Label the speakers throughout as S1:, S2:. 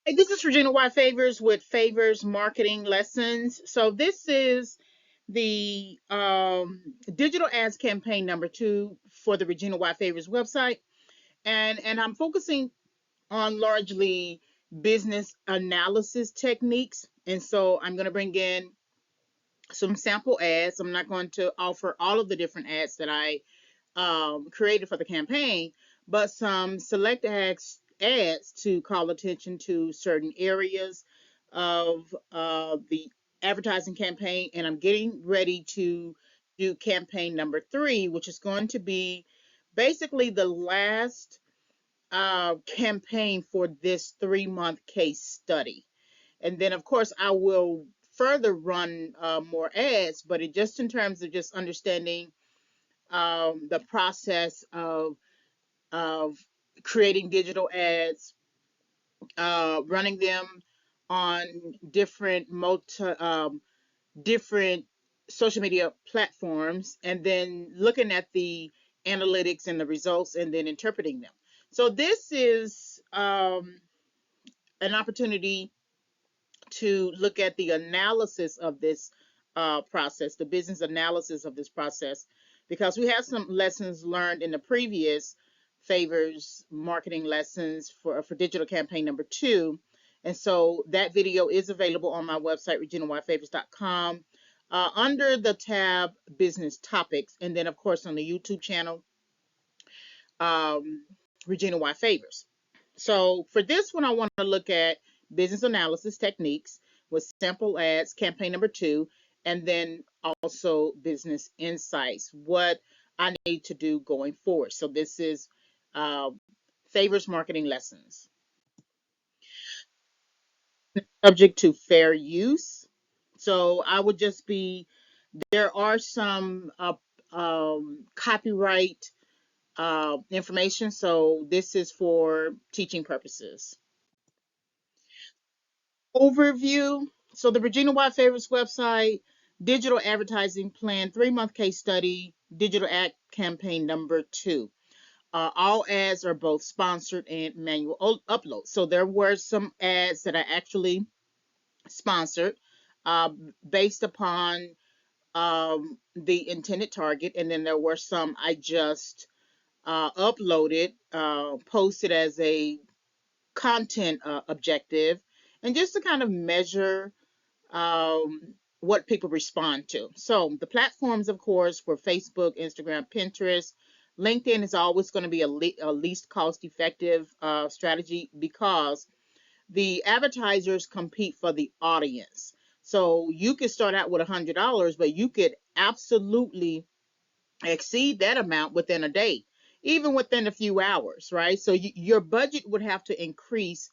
S1: Hey, this is Regina Y Favors with Favors Marketing Lessons. So this is the digital ads campaign number 2 for the Regina Y Favors website, and I'm focusing on largely business analysis techniques. And so I'm going to bring in some sample ads. I'm not going to offer all of the different ads that I created for the campaign, but some select ads to call attention to certain areas of the advertising campaign. And I'm getting ready to do campaign number 3, which is going to be basically the last campaign for this 3-month case study. And then, of course, I will further run more ads, but it just in terms of just understanding the process of creating digital ads, running them on different social media platforms, and then looking at the analytics and the results, and then interpreting them. So this is an opportunity to look at the analysis of this process, the business analysis of this process, because we have some lessons learned in the previous favors marketing lessons for digital campaign number 2. And so that video is available on my website, reginayfavors.com, under the tab business topics. And then, of course, on the YouTube channel, um, Regina Y Favors. So for this one, I want to look at business analysis techniques with sample ads, campaign number 2, and then also business insights, what I need to do going forward. So this is uh, favors marketing lessons. Subject to fair use. So I would just be, there are some copyright information. So this is for teaching purposes. Overview. So the Regina Y Favorites website, digital advertising plan, 3-month case study, digital ad campaign number 2. All ads are both sponsored and manual upload. So there were some ads that I actually sponsored based upon the intended target, and then there were some I just uploaded, posted as a content objective, and just to kind of measure what people respond to. So the platforms, of course, were Facebook, Instagram, Pinterest. LinkedIn is always going to be a least cost effective strategy because the advertisers compete for the audience. So you could start out with $100, but you could absolutely exceed that amount within a day, even within a few hours, right? So your budget would have to increase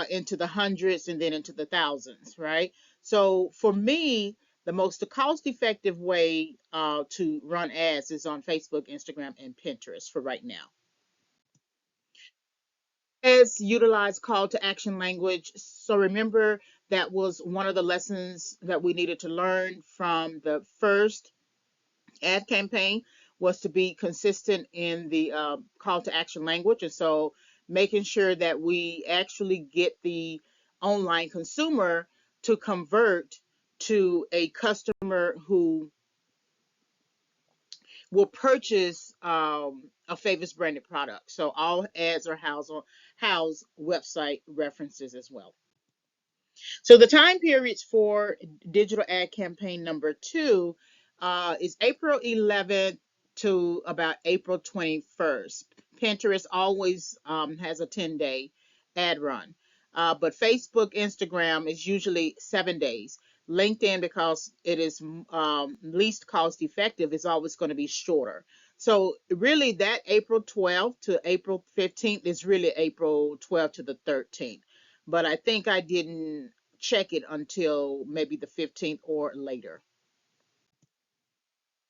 S1: into the hundreds and then into the thousands, right? So for me, the most cost effective way to run ads is on Facebook, Instagram, and Pinterest for right now. Ads utilize call to action language. So remember, that was one of the lessons that we needed to learn from the first ad campaign, was to be consistent in the call to action language. And so making sure that we actually get the online consumer to convert to a customer who will purchase a Favors branded product. So all ads are housed on house website references as well. So the time periods for digital ad campaign number 2 is April 11th to about April 21st. Pinterest always has a 10-day ad run. But Facebook, Instagram is usually 7 days. LinkedIn, because it is least cost effective, is always going to be shorter. So really that April 12th to April 15th is really April 12th to the 13th. But I think I didn't check it until maybe the 15th or later.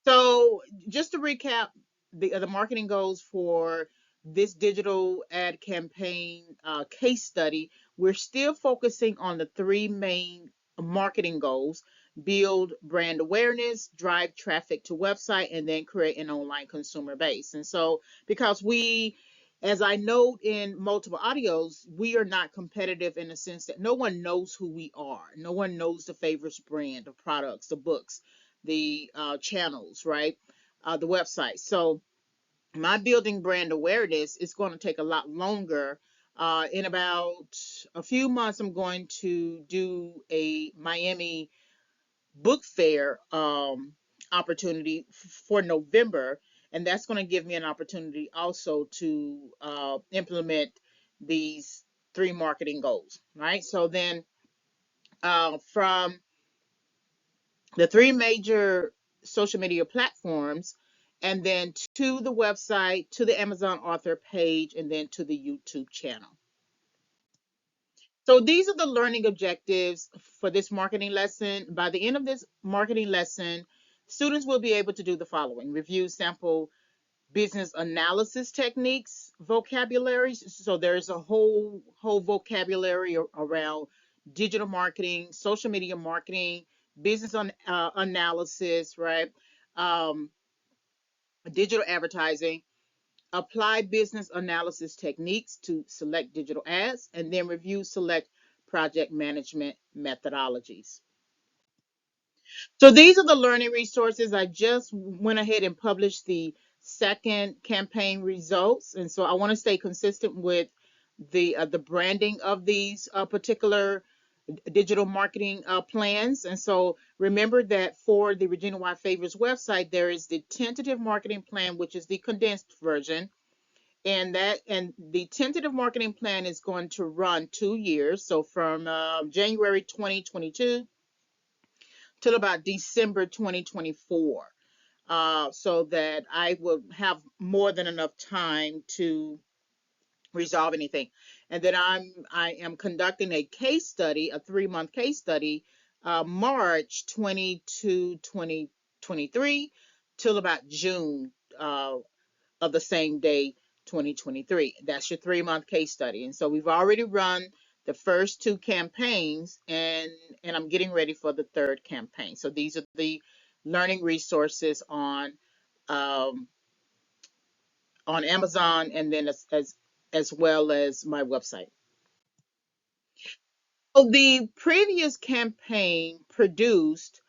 S1: So just to recap, the marketing goals for this digital ad campaign case study, we're still focusing on the 3 main marketing goals: build brand awareness, drive traffic to website, and then create an online consumer base. And so because we As I note in multiple audios, we are not competitive in the sense that no one knows who we are. No one knows the favorites brand, the products, the books, the channels, right? The website. So my building brand awareness is going to take a lot longer. In about a few months, I'm going to do a Miami book fair opportunity for November, and that's going to give me an opportunity also to implement these three marketing goals. Right. So then, from the three major social media platforms, and then to the website, to the Amazon author page, and then to the YouTube channel. So these are the learning objectives for this marketing lesson. By the end of this marketing lesson, students will be able to do the following: review sample business analysis techniques, vocabularies. So there's a whole vocabulary around digital marketing, social media marketing, business analysis, right? Um, Digital advertising, apply business analysis techniques to select digital ads, and then review select project management methodologies. So these are the learning resources. I just went ahead and published the second campaign results, and so I want to stay consistent with the branding of these particular digital marketing plans. And so remember that for the Regina Y Favors website, there is the tentative marketing plan, which is the condensed version, and the tentative marketing plan is going to run 2 years. So from January 2022 till about December 2024, so that I will have more than enough time to resolve anything. And then I am conducting a case study, a 3-month case study, March 22, 2023 till about June of the same day, 2023. That's your 3-month case study. And so we've already run the first two campaigns, and I'm getting ready for the third campaign. So these are the learning resources um, on Amazon, and then as well as my website. So the previous campaign produced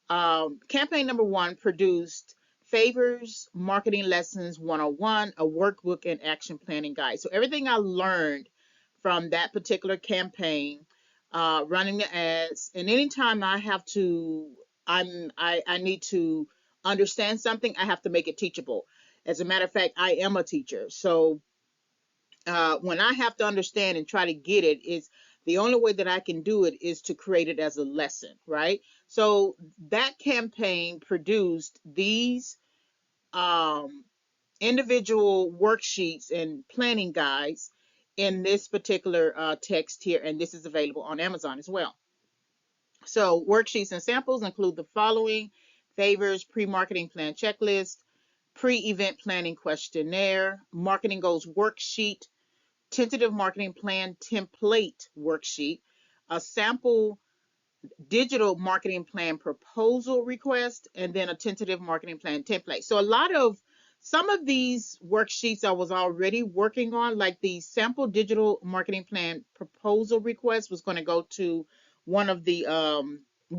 S1: campaign number one produced Favors Marketing Lessons 101, a workbook and action planning guide. So everything I learned from that particular campaign, running the ads, and anytime I need to understand something, I have to make it teachable. As a matter of fact, I am a teacher, so when I have to understand and try to get it, is the only way that I can do it is to create it as a lesson, right? So that campaign produced these um, individual worksheets and planning guides in this particular text here, and this is available on Amazon as well. So worksheets and samples include the following: Favors pre-marketing plan checklist, pre-event planning questionnaire, marketing goals worksheet, tentative marketing plan template worksheet, a sample digital marketing plan proposal request, and then a tentative marketing plan template. So some of these worksheets I was already working on, like the sample digital marketing plan proposal request was going to go to one of the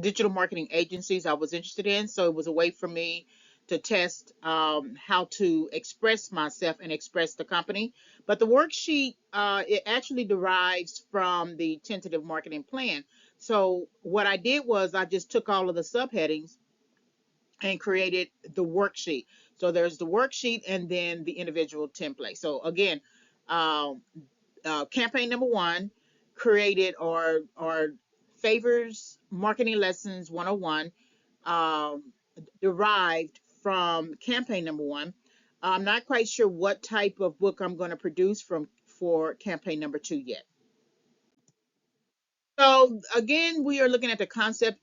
S1: digital marketing agencies I was interested in. So it was a way for me to test how to express myself and express the company. But the worksheet, it actually derives from the tentative marketing plan. So what I did was I just took all of the subheadings and created the worksheet. So there's the worksheet and then the individual template. So again, um, campaign number one created or Favors Marketing Lessons 101, um, derived from campaign number one. I'm not quite sure what type of book I'm going to produce from for campaign number two yet. So again, we are looking at the concept,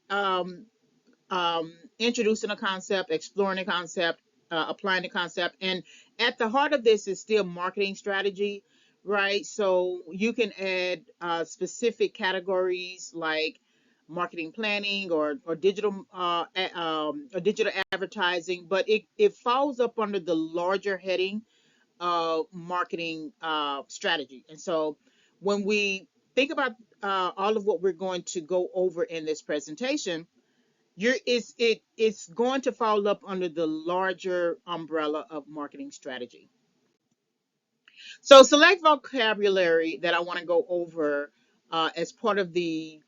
S1: introducing a concept, exploring a concept, applying the concept, and at the heart of this is still marketing strategy, right? So you can add specific categories like marketing planning or digital or digital advertising, but it falls up under the larger heading marketing strategy. And so when we think about all of what we're going to go over in this presentation, it's going to fall up under the larger umbrella of marketing strategy. So select vocabulary that I want to go over as part of the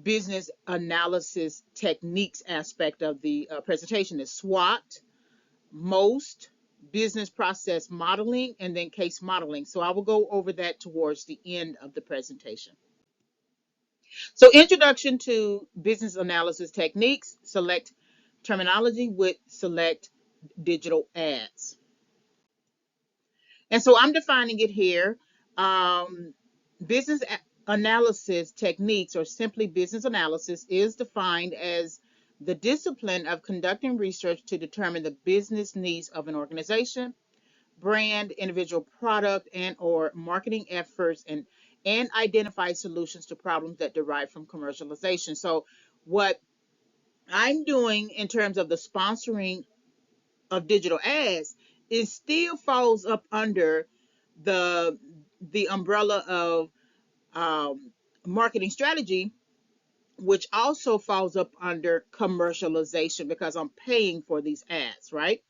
S1: business analysis techniques aspect of the presentation is SWOT, most, business process modeling, and then case modeling. So I will go over that towards the end of the presentation. So introduction to business analysis techniques, select terminology with select digital ads. And so I'm defining it here. Um, business analysis techniques, or simply business analysis, is defined as the discipline of conducting research to determine the business needs of an organization, brand, individual product, and or marketing efforts, and identify solutions to problems that derive from commercialization. So what I'm doing in terms of the sponsoring of digital ads, it still falls up under the the umbrella of marketing strategy, which also falls up under commercialization because I'm paying for these ads, right?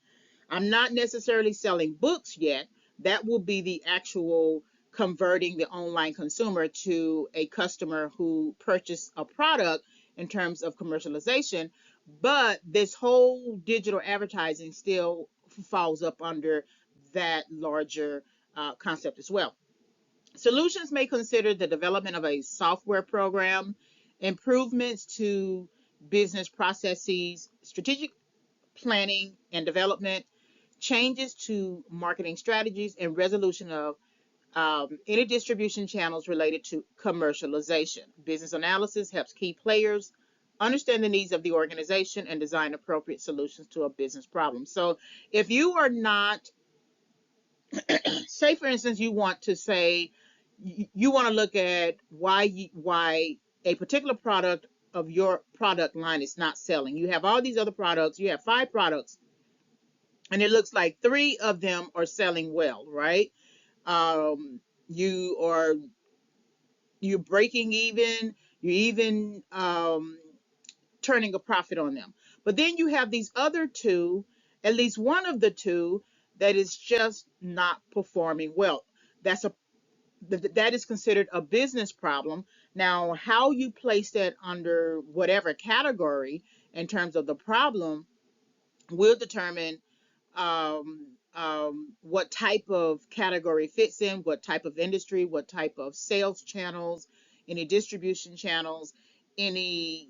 S1: I'm not necessarily selling books yet. That will be the actual converting the online consumer to a customer who purchased a product in terms of commercialization. But this whole digital advertising still falls up under that larger concept as well. Solutions may consider the development of a software program, improvements to business processes, strategic planning and development, changes to marketing strategies, and resolution of any distribution channels related to commercialization. Business analysis helps key players understand the needs of the organization and design appropriate solutions to a business problem. So if you are not, say for instance, you want to say, you want to look at why a particular product of your product line is not selling. You have all these other products, you have 5 products, and it looks like 3 of them are selling well, right? You are, you're breaking even, you're even turning a profit on them. But then you have these other 2, at least one of the 2, that is just not performing well. That's a that is considered a business problem. Now, how you place that under whatever category in terms of the problem will determine what type of category fits in, what type of industry, what type of sales channels, any distribution channels, any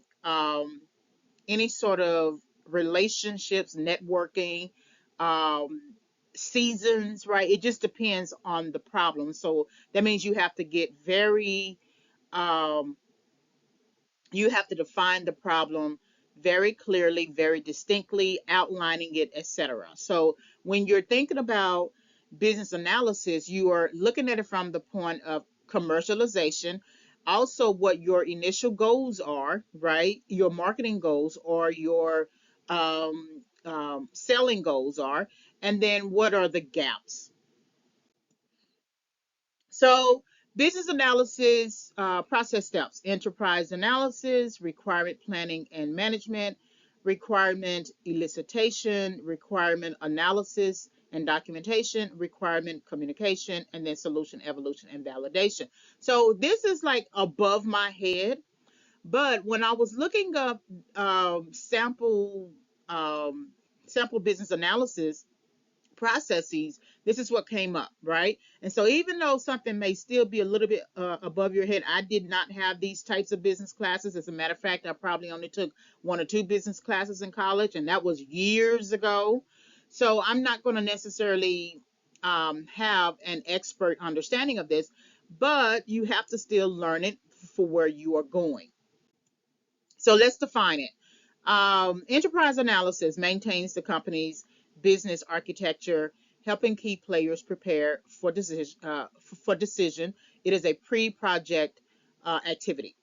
S1: any sort of relationships, networking, um, seasons, right? It just depends on the problem. So that means you have to get very um, you have to define the problem very clearly, very distinctly, outlining it, etc. So when you're thinking about business analysis, you are looking at it from the point of commercialization, also what your initial goals are, right? Your marketing goals or your selling goals are, and then what are the gaps. So, business analysis process steps: enterprise analysis, requirement planning and management, requirement elicitation, requirement analysis and documentation, requirement communication, and then solution evolution and validation. So, this is like above my head, but when I was looking up um, sample business analysis processes, this is what came up, right? And so even though something may still be a little bit above your head, I did not have these types of business classes. As a matter of fact, I probably only took 1 or 2 business classes in college, and that was years ago. So I'm not going to necessarily have an expert understanding of this, but you have to still learn it for where you are going. So let's define it. Enterprise analysis maintains the company's business architecture, helping key players prepare for decision. It is a pre-project activity.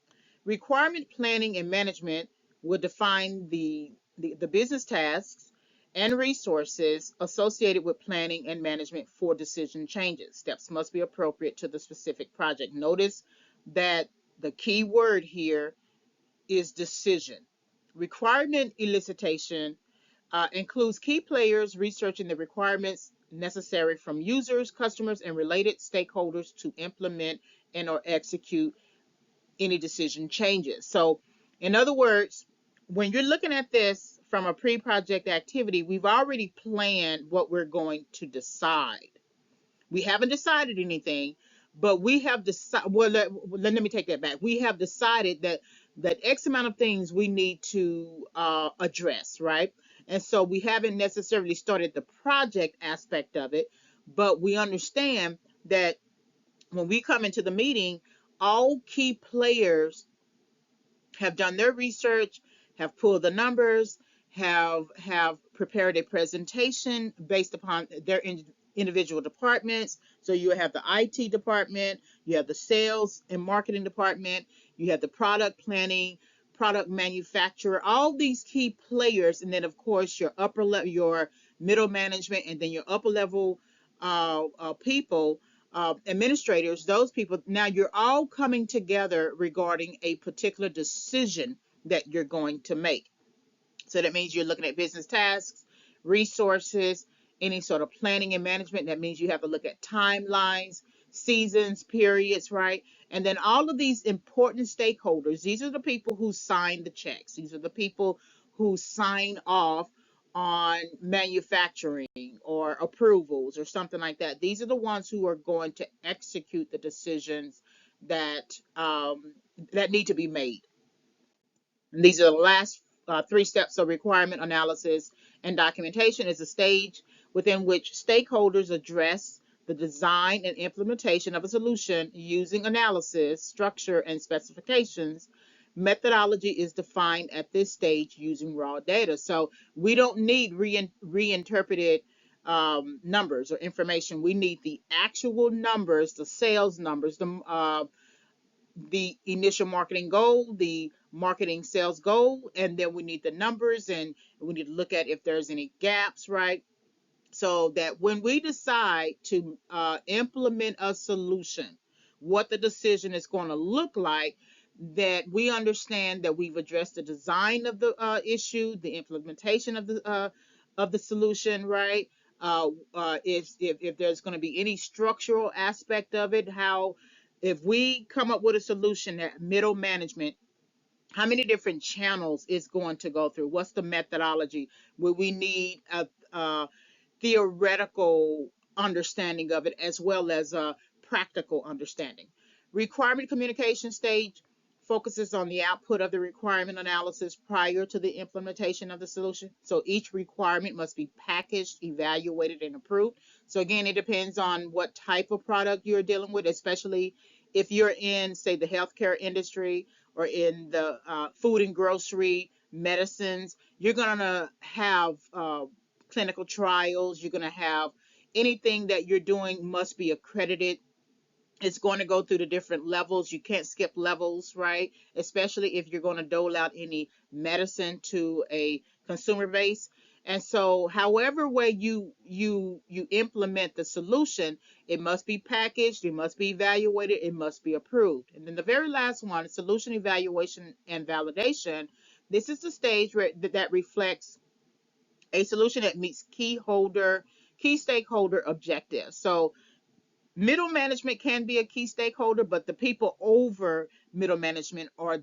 S1: Requirement planning and management will define the business tasks and resources associated with planning and management for decision changes. Steps must be appropriate to the specific project. Notice that the key word here is decision. Requirement elicitation includes key players researching the requirements necessary from users, customers, and related stakeholders to implement and or execute any decision changes. So, in other words, when you're looking at this from a pre-project activity, we've already planned what we're going to decide. We haven't decided anything, but we have decided. Well, let me take that back. We have decided that X amount of things we need to address, right? And so we haven't necessarily started the project aspect of it, but we understand that when we come into the meeting, all key players have done their research, have pulled the numbers, have prepared a presentation based upon their individual departments. So you have the IT department, you have the sales and marketing department, you have the product planning, product manufacturer, all these key players, and then of course your upper level, your middle management, and then your upper level people, administrators, those people. Now you're all coming together regarding a particular decision that you're going to make. So that means you're looking at business tasks, resources, any sort of planning and management. That means you have to look at timelines, seasons, periods, right? And then all of these important stakeholders, these are the people who sign the checks. These are the people who sign off on manufacturing or approvals or something like that. These are the ones who are going to execute the decisions that need to be made. And these are the last three steps of requirement analysis and documentation. Is a stage within which stakeholders address the design and implementation of a solution using analysis, structure, and specifications. Methodology is defined at this stage using raw data. So we don't need reinterpreted numbers or information. We need the actual numbers, the sales numbers, the initial marketing goal, the marketing sales goal, and then we need the numbers, and we need to look at if there's any gaps, right? So that when we decide to implement a solution, what the decision is going to look like, that we understand that we've addressed the design of the issue, the implementation of the solution, right? If there's going to be any structural aspect of it, how if we come up with a solution that middle management, how many different channels is going to go through? What's the methodology? Will we need a theoretical understanding of it as well as a practical understanding? Requirement communication stage focuses on the output of the requirement analysis prior to the implementation of the solution. So each requirement must be packaged, evaluated, and approved. So again, it depends on what type of product you're dealing with, especially if you're in, say, the healthcare industry or in the food and grocery, medicines. You're going to have clinical trials. You're going to have anything that you're doing must be accredited. It's going to go through the different levels. You can't skip levels, right? Especially if you're going to dole out any medicine to a consumer base. And so, however way you implement the solution, it must be packaged, it must be evaluated, it must be approved. And then the very last one, solution evaluation and validation. This is the stage where that reflects a solution that meets key stakeholder objectives. So middle management can be a key stakeholder, but the people over middle management are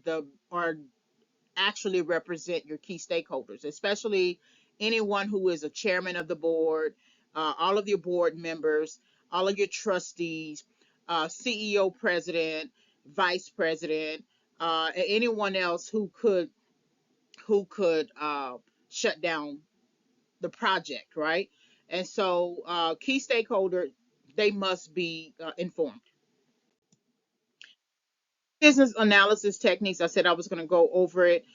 S1: actually represent your key stakeholders, especially anyone who is a chairman of the board, all of your board members, all of your trustees, CEO, president, vice president, anyone else who could shut down the project, right? And so, key stakeholder, they must be informed. Business analysis techniques. I said I was going to go over it.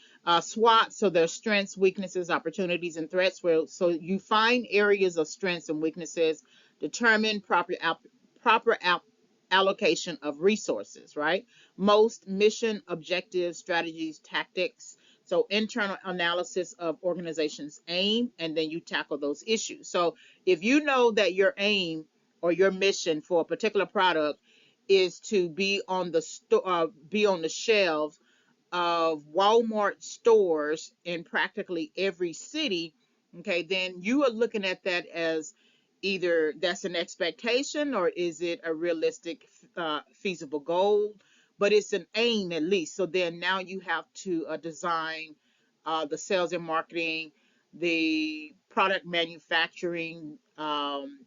S1: SWOT. So there's strengths, weaknesses, opportunities, and threats. Where so you find areas of strengths and weaknesses, determine proper allocation of resources. Right. Most mission, objectives, strategies, tactics So internal analysis of organization's aim, and then you tackle those issues. So if you know that your aim or your mission for a particular product is to be on the shelves of Walmart stores in practically every city, okay, then you are looking at that as either that's an expectation or is it a realistic, feasible goal, but it's an aim at least. So then now you have to design the sales and marketing, the product manufacturing,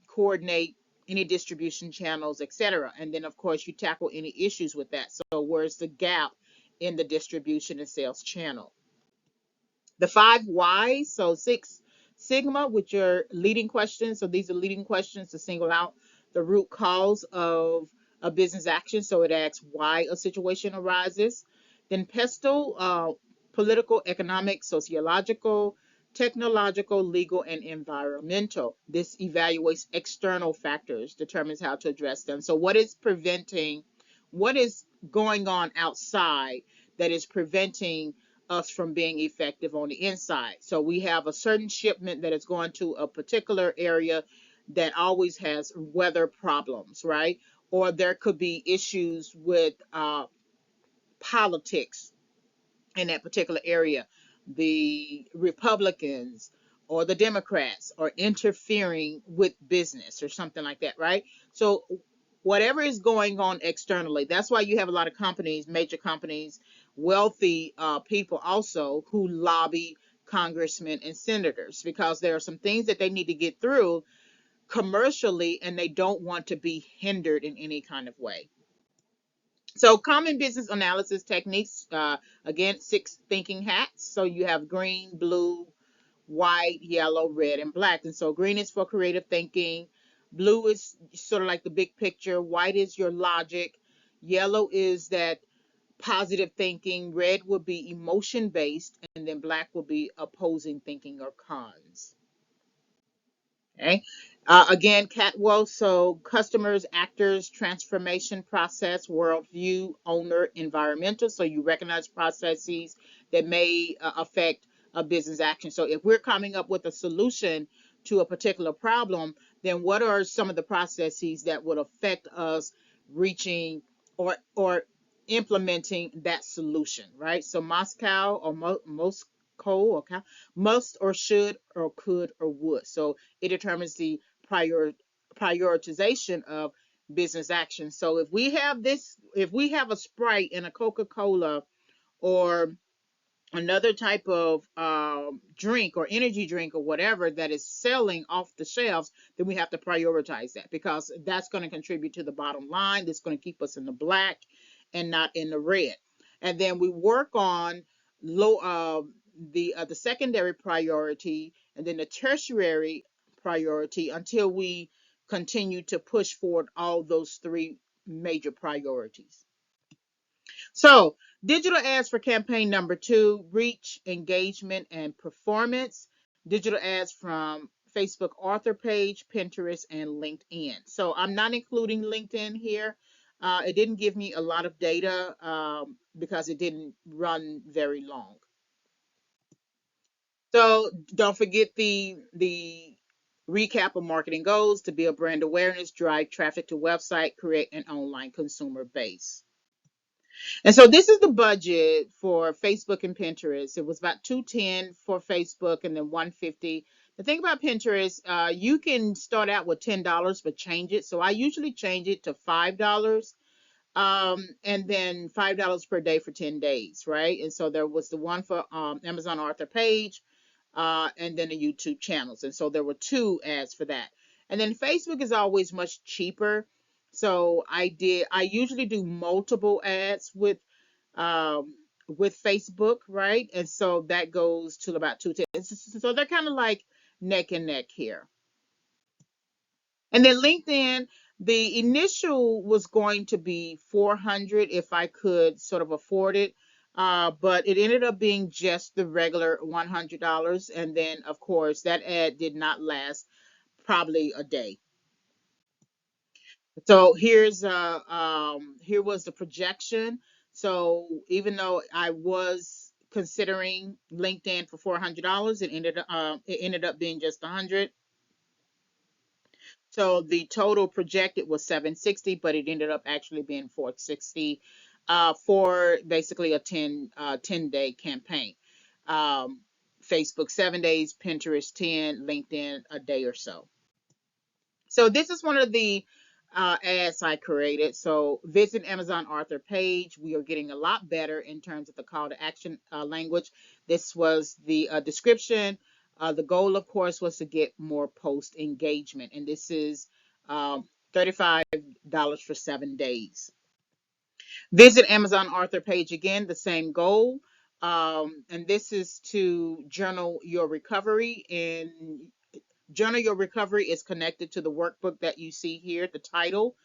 S1: coordinate any distribution channels, etc. And then, of course, you tackle any issues with that. So, where's the gap in the distribution and sales channel? The five whys, so six sigma, which are leading questions. So these are leading questions to single out the root cause of a business action. So it asks why a situation arises. Then pestle, political, economic, sociological, technological, legal, and environmental. This evaluates external factors, determines how to address them. So what is going on outside that is preventing us from being effective on the inside? So we have a certain shipment that is going to a particular area that always has weather problems, right? Or there could be issues with politics in that particular area. The Republicans or the Democrats are interfering with business or something like that, right? So whatever is going on externally, that's why you have a lot of companies, major companies, wealthy people also who lobby congressmen and senators, because there are some things that they need to get through commercially and they don't want to be hindered in any kind of way. So common business analysis techniques, again, six thinking hats. So you have green, blue, white, yellow, red, and black. And so green is for creative thinking. Blue is sort of like the big picture. White is your logic. Yellow is that positive thinking. Red will be emotion based. And then black will be opposing thinking or cons. Okay. Again, Catwell, so customers, actors, transformation process, worldview, owner, environmental. So you recognize processes that may affect a business action. So if we're coming up with a solution to a particular problem, then what are some of the processes that would affect us reaching or implementing that solution, right? So Moscow or Moscow or must or should or could or would. So it determines the prioritization of business action. So if we have a Sprite and a Coca-Cola or another type of drink or energy drink or whatever that is selling off the shelves, then we have to prioritize that, because that's going to contribute to the bottom line. That's going to keep us in the black and not in the red. And then we work on low the secondary priority and then the tertiary priority until we continue to push forward all those three major priorities. So, digital ads for campaign number two: reach, engagement, and performance. Digital ads from Facebook author page, Pinterest, and LinkedIn. So, I'm not including LinkedIn here. It didn't give me a lot of data because it didn't run very long. So, don't forget the recap of marketing goals: to build brand awareness, drive traffic to website, create an online consumer base. And so this is the budget for Facebook and Pinterest. It was about 210 for Facebook and then 150. The thing about Pinterest, you can start out with $10 but change it. So I usually change it to $5, and then $5 per day for 10 days, right? And so there was the one for Amazon author page, and then the YouTube channels. And so there were two ads for that. And then Facebook is always much cheaper. So I usually do multiple ads with Facebook, right? And so that goes to about 210. So they're kind of like neck and neck here. And then LinkedIn, the initial was going to be 400 if I could sort of afford it. But it ended up being just the regular $100. And then, of course, that ad did not last probably a day. So here was the projection. So even though I was considering LinkedIn for $400. It ended up being just 100. So the total projected was 760, but it ended up actually being 460 for basically a 10-day campaign. Um, Facebook 7 days, Pinterest 10, LinkedIn a day or so. So this is one of the ads I created. So visit Amazon author page. We are getting a lot better in terms of the call to action language. This was the description. The goal, of course, was to get more post engagement, and this is $35 for 7 days. Visit Amazon author page again, the same goal. And this is to journal your recovery. And journal your recovery is connected to the workbook that you see here, the title.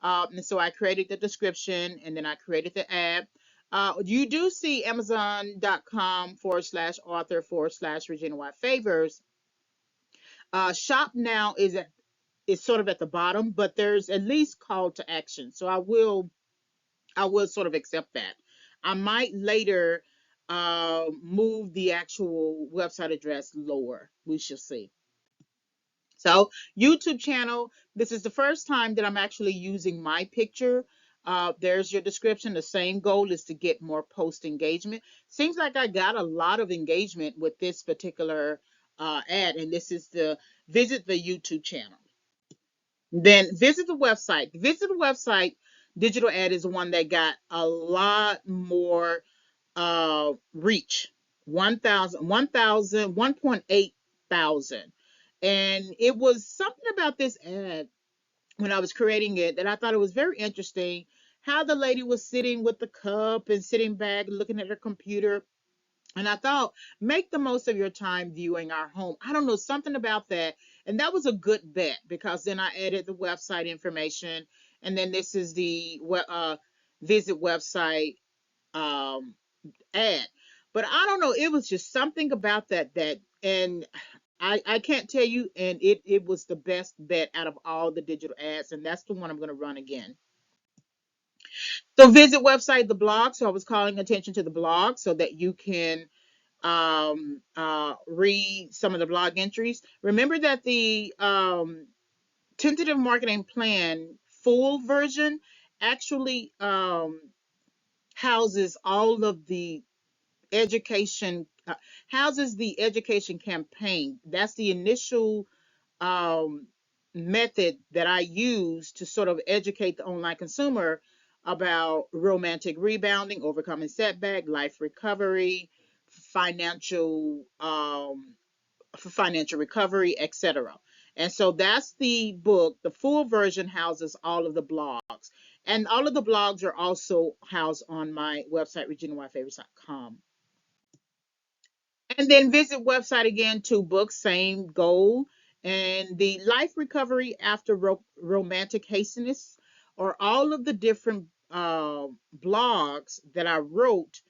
S1: And so I created the description and then I created the ad. You do see Amazon.com/author/Regina White Favors. Shop now is sort of at the bottom, but there's at least call to action. So I will sort of accept that. I might later move the actual website address lower. We shall see. So, YouTube channel, this is the first time that I'm actually using my picture. There's your description. The same goal is to get more post engagement. Seems like I got a lot of engagement with this particular ad, and this is the visit the YouTube channel. Then visit the website. Visit the website. Digital ad is the one that got a lot more reach. 1,8 thousand. And it was something about this ad when I was creating it that I thought it was very interesting. How the lady was sitting with the cup and sitting back looking at her computer, and I thought, make the most of your time viewing our home. I don't know, something about that. And that was a good bet because then I added the website information. And then this is the visit website ad. But I don't know, it was just something about that and I can't tell you, and it was the best bet out of all the digital ads, and that's the one I'm going to run again. So visit website the blog. So I was calling attention to the blog so that you can read some of the blog entries. Remember that the tentative marketing plan full version actually houses all of the education houses the education campaign. That's the initial um, method that I use to sort of educate the online consumer about romantic rebounding, overcoming setback, life recovery, financial for financial recovery, etc. And so that's the book. The full version houses all of the blogs. And all of the blogs are also housed on my website, reginawhitefavorites.com. And then visit website again, two books, same goal. And the life recovery after romantic hastiness are all of the different blogs that I wrote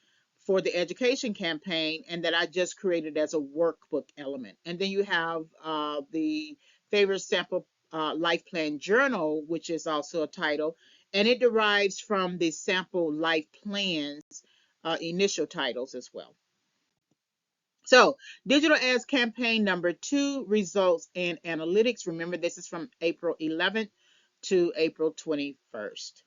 S1: for the education campaign and that I just created as a workbook element. And then you have the favorite sample life plan journal, which is also a title, and it derives from the sample life plans initial titles as well. So, digital ads campaign number 2, results and analytics. Remember, this is from April 11th to April 21st.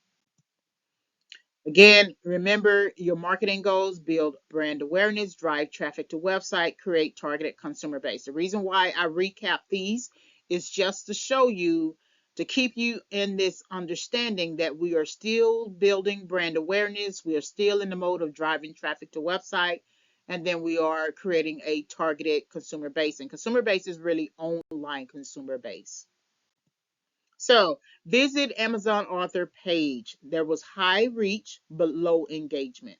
S1: Again, remember your marketing goals: build brand awareness, drive traffic to website, create targeted consumer base. The reason why I recap these is just to show you, to keep you in this understanding that we are still building brand awareness, we are still in the mode of driving traffic to website, and then we are creating a targeted consumer base. And consumer base is really online consumer base. So visit Amazon author page. There was high reach but low engagement.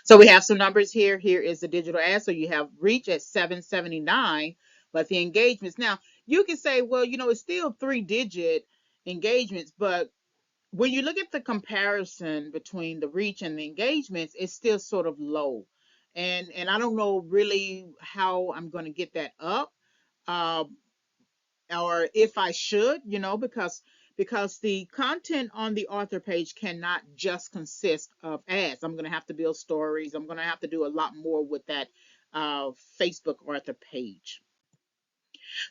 S1: So we have some numbers here. Here is the digital ad. So you have reach at 779, but the engagements. Now you can say, well, it's still 3-digit engagements, but when you look at the comparison between the reach and the engagements, it's still sort of low. And I don't know really how I'm going to get that up. Uh, or if I should, because because the content on the author page cannot just consist of ads. I'm going to have to build stories. I'm going to have to do a lot more with that Facebook author page.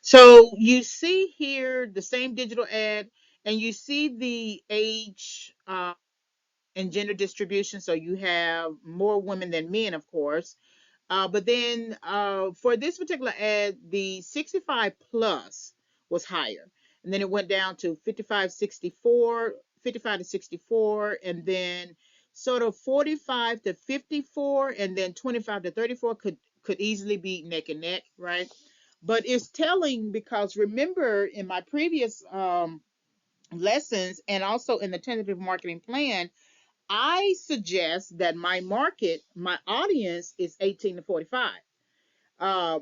S1: So you see here the same digital ad, and you see the age and gender distribution. So you have more women than men, of course. But then for this particular ad, the 65 plus was higher. And then it went down to 55, 64, 55 to 64, and then sort of 45 to 54, and then 25 to 34 could easily be neck and neck, right? But it's telling because remember in my previous lessons and also in the tentative marketing plan, I suggest that my market, my audience is 18 to 45.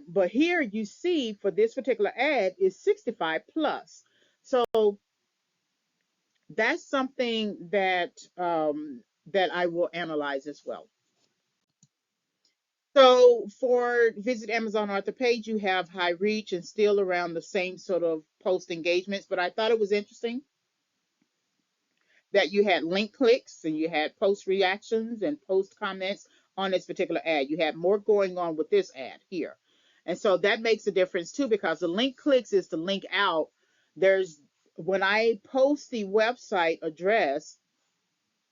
S1: But here you see for this particular ad is 65 plus. So that's something that I will analyze as well. So for visit Amazon author page, you have high reach and still around the same sort of post engagements. But I thought it was interesting that you had link clicks and you had post reactions and post comments on this particular ad. You had more going on with this ad here. And so that makes a difference too, because the link clicks is to link out. There's when I post the website address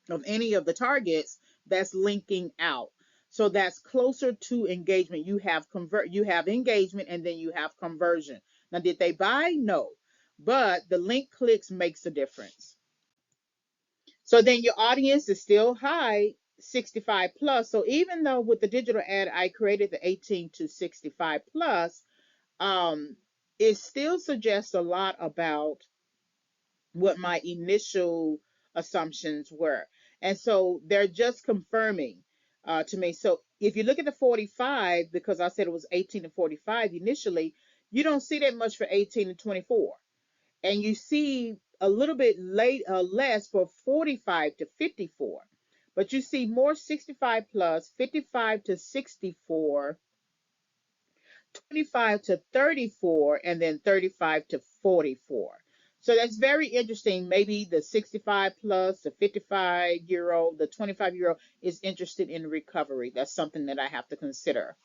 S1: of any of the targets, that's linking out. So that's closer to engagement. You have engagement and then you have conversion. Now, did they buy? No. But the link clicks makes a difference. So then your audience is still high, 65 plus. So even though with the digital ad, I created the 18 to 65 plus, um, it still suggests a lot about what my initial assumptions were. And so they're just confirming to me. So if you look at the 45, because I said it was 18 to 45 initially, you don't see that much for 18 to 24, and you see a little bit less for 45 to 54, but you see more 65 plus, 55 to 64, 25 to 34, and then 35 to 44. So that's very interesting. Maybe the 65 plus, the 55-year old, the 25-year old is interested in recovery. That's something that I have to consider.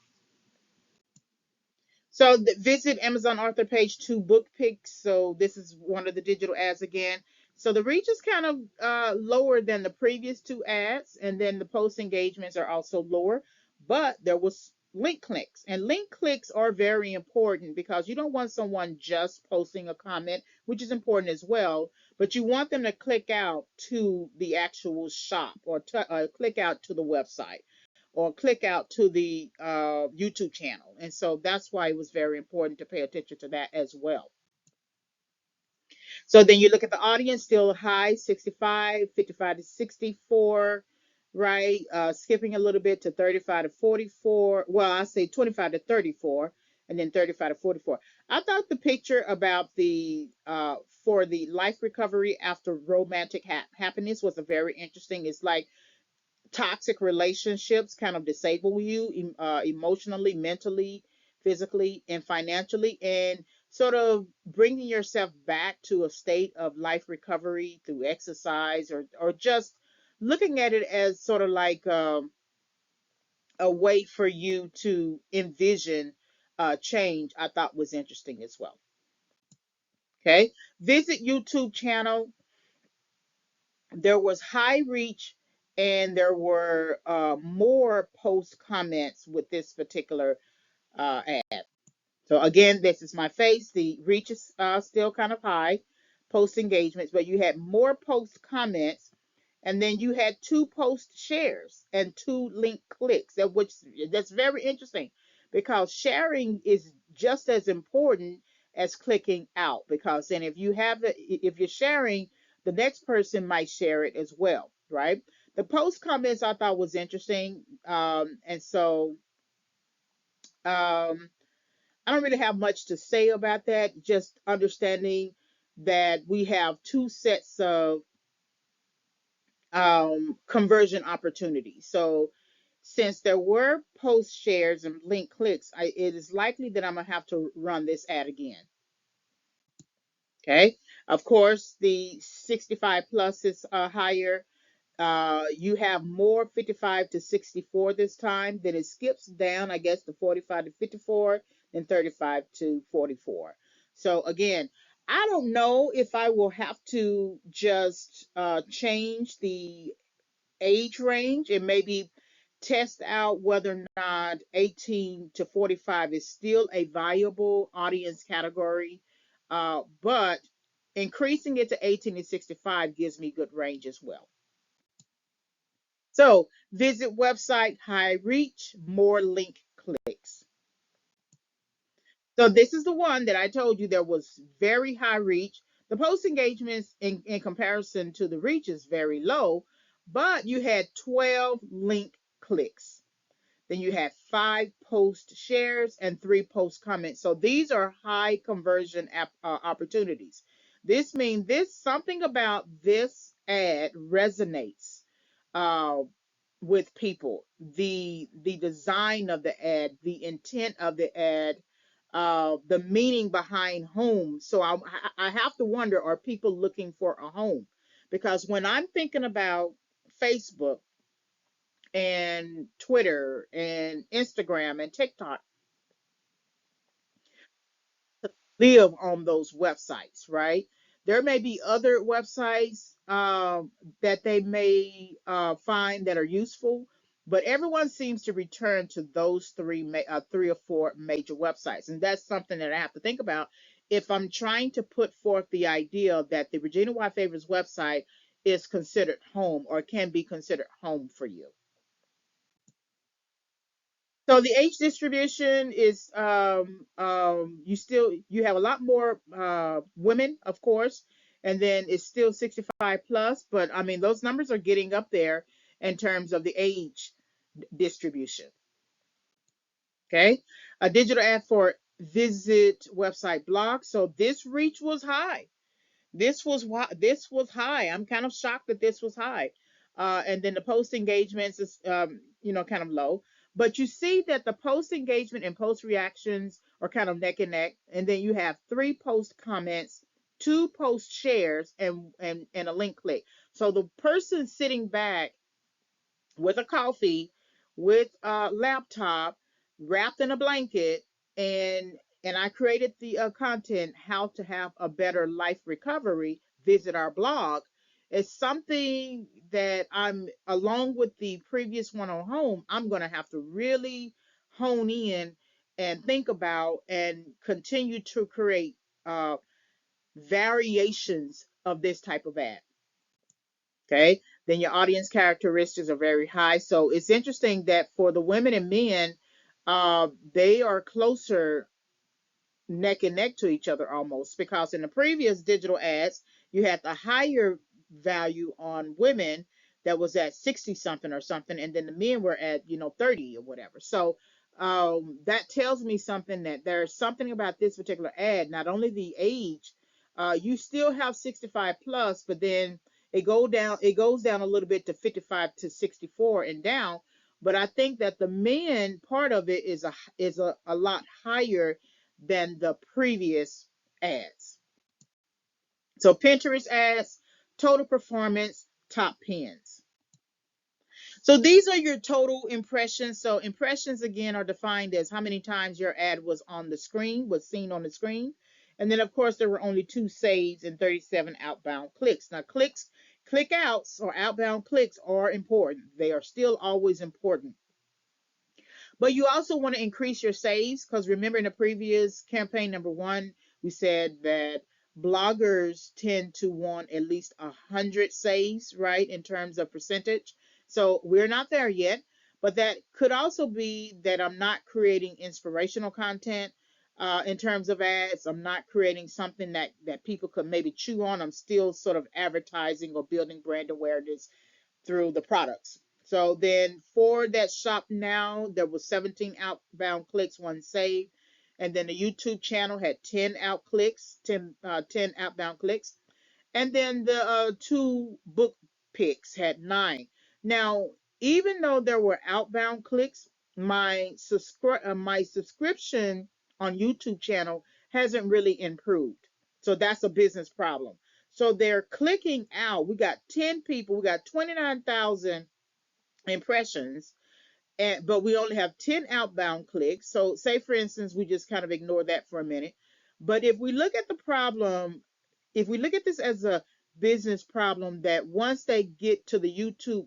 S1: So visit Amazon author page to book picks. So this is one of the digital ads again. So the reach is kind of lower than the previous two ads, and then the post engagements are also lower, but there was link clicks, and link clicks are very important because you don't want someone just posting a comment, which is important as well, but you want them to click out to the actual shop or click out to the website or click out to the YouTube channel. And so that's why it was very important to pay attention to that as well. So then you look at the audience, still high, 65, 55 to 64, right? Skipping a little bit to 35 to 44. Well, I say 25 to 34, and then 35 to 44. I thought the picture about the for the life recovery after romantic happiness was a very interesting. It's like toxic relationships kind of disable you emotionally, mentally, physically, and financially, and sort of bringing yourself back to a state of life recovery through exercise or just looking at it as sort of like a way for you to envision change, I thought was interesting as well. Okay, visit YouTube channel. There was high reach and there were more post comments with this particular ad. So again, this is my face. The reach is still kind of high, post engagements, but you had more post comments, and then you had two post shares and two link clicks. That's very interesting because sharing is just as important as clicking out. Because then if you're sharing, the next person might share it as well, right? The post comments I thought was interesting, and so um, I don't really have much to say about that. Just understanding that we have two sets of conversion opportunities. So since there were post shares and link clicks, it is likely that I'm gonna have to run this ad again. Okay. Of course, the 65 plus is higher. You have more 55 to 64 this time. Then it skips down, I guess, to 45 to 54, then 35 to 44. So again, I don't know if I will have to just change the age range and maybe test out whether or not 18 to 45 is still a viable audience category. But increasing it to 18 to 65 gives me good range as well. So visit website, high reach, more link clicks. So this is the one that I told you there was very high reach. The post engagements in comparison to the reach is very low, but you had 12 link clicks. Then you had 5 post shares and 3 post comments. So these are high conversion opportunities. This means this something about this ad resonates uh, with people. The design of the ad, the intent of the ad, the meaning behind home. So I have to wonder, are people looking for a home? Because when I'm thinking about Facebook and Twitter and Instagram and TikTok, live on those websites, right? There may be other websites that they may find that are useful, but everyone seems to return to those three or four major websites, and that's something that I have to think about if I'm trying to put forth the idea that the Regina Y Favors website is considered home or can be considered home for you. So the age distribution is you have a lot more women, of course, and then it's still 65 plus, but I mean those numbers are getting up there in terms of the age distribution. Okay, a digital ad for visit website blog. So this reach was high. This was high. I'm kind of shocked that this was high. And then the post engagements is kind of low. But you see that the post engagement and post reactions are kind of neck and neck. And then you have 3 post comments, 2 post shares, and a link click. So the person sitting back with a coffee, with a laptop, wrapped in a blanket, and I created the content, how to have a better life recovery. Visit our blog. It's something that I'm, along with the previous one on home, I'm going to have to really hone in and think about and continue to create uh, variations of this type of ad. Okay, then your audience characteristics are very high. So it's interesting that for the women and men, they are closer neck and neck to each other almost, because in the previous digital ads you had the higher value on women that was at 60 something or something, and then the men were at 30 or whatever. So that tells me something, that there's something about this particular ad, not only the age, you still have 65 plus, but then it goes down a little bit to 55 to 64 and down. But I think that the men part of it is a lot higher than the previous ads. So Pinterest ads, total performance, top pins. So these are your total impressions. So impressions again are defined as how many times your ad was on the screen, was seen on the screen. And then of course there were only 2 saves and 37 outbound clicks. Now click outs or outbound clicks are important. They are still always important. But you also want to increase your saves, because remember in the previous campaign number 1, we said that bloggers tend to want at least 100 saves, right, in terms of percentage. So we're not there yet, but that could also be that I'm not creating inspirational content in terms of ads. I'm not creating something that people could maybe chew on. I'm still sort of advertising or building brand awareness through the products. So then for that shop now, there was 17 outbound clicks, 1 save. And then the YouTube channel had 10 10 outbound clicks. And then the 2 book picks had 9. Now, even though there were outbound clicks, my subscription on YouTube channel hasn't really improved. So that's a business problem. So they're clicking out. We got 10 people, we got 29,000 impressions, but we only have 10 outbound clicks. So, say for instance, we just kind of ignore that for a minute. But if we look at the problem, if we look at this as a business problem, that once they get to the YouTube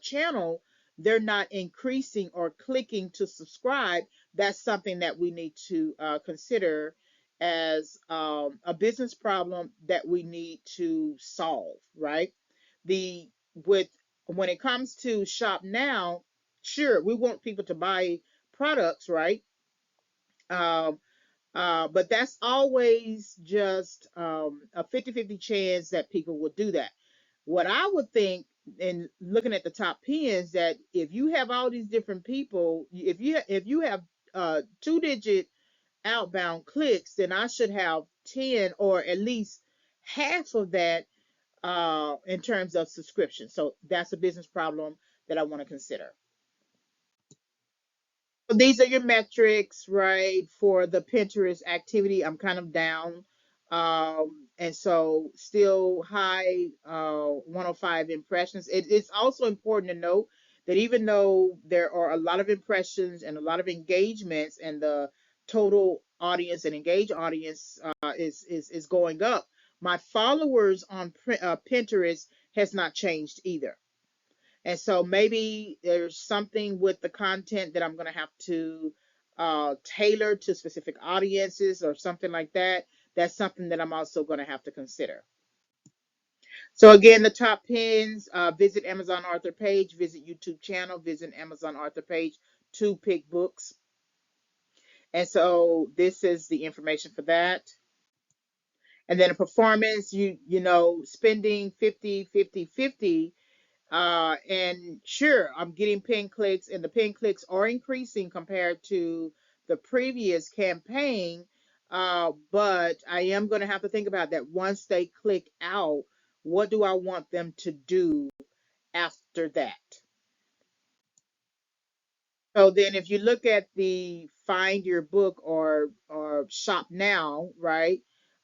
S1: channel, they're not increasing or clicking to subscribe, that's something that we need to consider as a business problem that we need to solve, right? The with When it comes to shop now, sure, we want people to buy products, right? Um, but that's always just a 50-50 chance that people will do that. What I would think, in looking at the top pins, that if you have all these different people, if you have 2-digit outbound clicks, then I should have 10 or at least half of that in terms of subscription. So that's a business problem that I want to consider. So these are your metrics, right? For the Pinterest activity, I'm kind of down. And so still high 105 impressions. It's also important to note that even though there are a lot of impressions and a lot of engagements, and the total audience and engaged audience is going up, my followers on Pinterest has not changed either. And so maybe there's something with the content that I'm going to have to tailor to specific audiences or something like that. That's something that I'm also going to have to consider. So again, the top pins, visit Amazon author page, visit YouTube channel, visit Amazon author page to pick books. And so this is the information for that. And then a performance, spending 50, 50, 50. And sure, I'm getting pin clicks, and the pin clicks are increasing compared to the previous campaign. But I am going to have to think about that once they click out. What do I want them to do after that? So then, if you look at the find your book or shop now, right?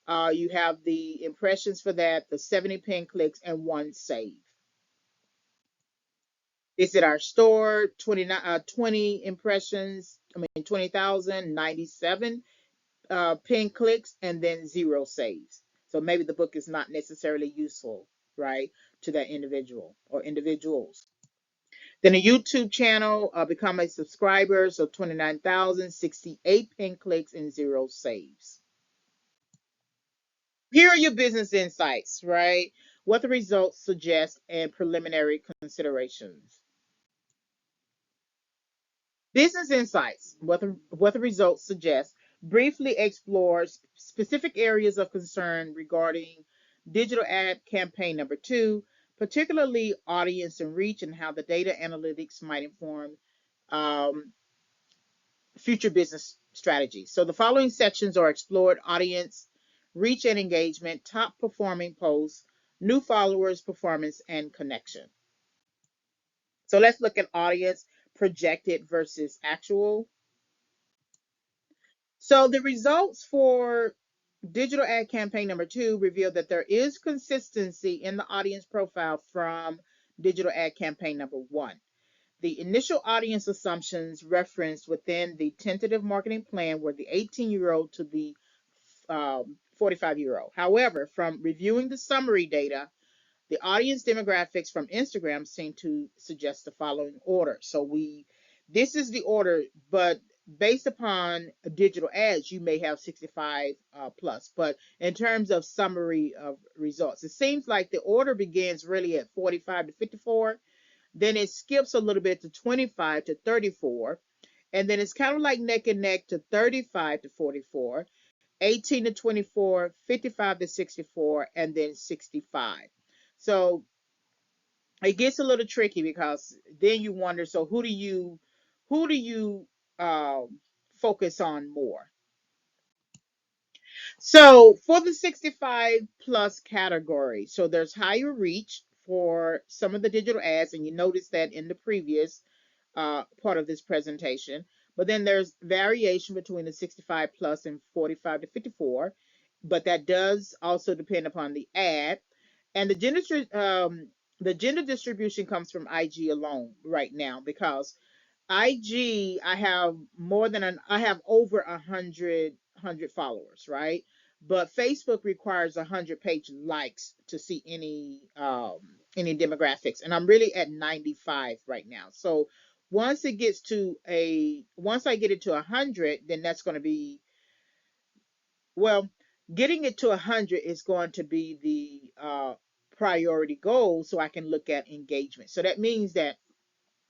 S1: You have the impressions for that, the 70 pin clicks, and one save. Visit our store, 20 impressions, 20,097 pin clicks, and then 0 saves. So maybe the book is not necessarily useful, right, to that individual or individuals. Then a YouTube channel, become a subscriber, so 29,068 pin clicks and 0 saves. Here are your business insights, right? What the results suggest and preliminary considerations. Business insights, what the results suggest, briefly explores specific areas of concern regarding digital ad campaign number 2, particularly audience and reach, and how the data analytics might inform um, future business strategies. So the following sections are explored: audience, reach and engagement, top performing posts, new followers, performance, and connection. So let's look at audience projected versus actual. So the results for digital ad campaign number 2 reveal that there is consistency in the audience profile from digital ad campaign number 1. The initial audience assumptions referenced within the tentative marketing plan were the 18-year-old to the 45-year-old. However, from reviewing the summary data, the audience demographics from Instagram seem to suggest the following order. So this is the order, but based upon digital ads, you may have 65 plus. But in terms of summary of results, it seems like the order begins really at 45 to 54. Then it skips a little bit to 25 to 34. And then it's kind of like neck and neck to 35 to 44, 18 to 24, 55 to 64, and then 65. So it gets a little tricky because then you wonder, so who do you focus on more? So for the 65 plus category, so there's higher reach for some of the digital ads, and you notice that in the previous part of this presentation. But then there's variation between the 65 plus and 45 to 54. but that does also depend upon the ad. And the gender distribution comes from IG alone right now, because IG, I have over 100 followers, right? But Facebook requires 100 page likes to see any demographics, and I'm really at 95 right now. So once I get it to 100, then that's going to be, well, getting it to 100 is going to be the priority goal, so I can look at engagement. So that means that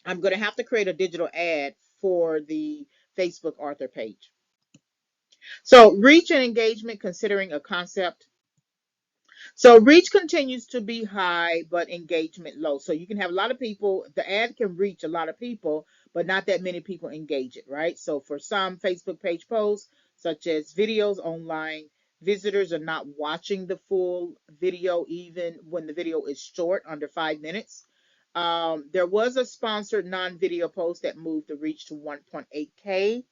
S1: I'm going to have to create a digital ad for the Facebook author page. So reach and engagement, considering a concept. So reach continues to be high, but engagement low. So you can have a lot of people, the ad can reach a lot of people, but not that many people engage it, right? So for some Facebook page posts, such as videos online, visitors are not watching the full video, even when the video is short, under 5 minutes. There was a sponsored non-video post that moved the reach to 1.8K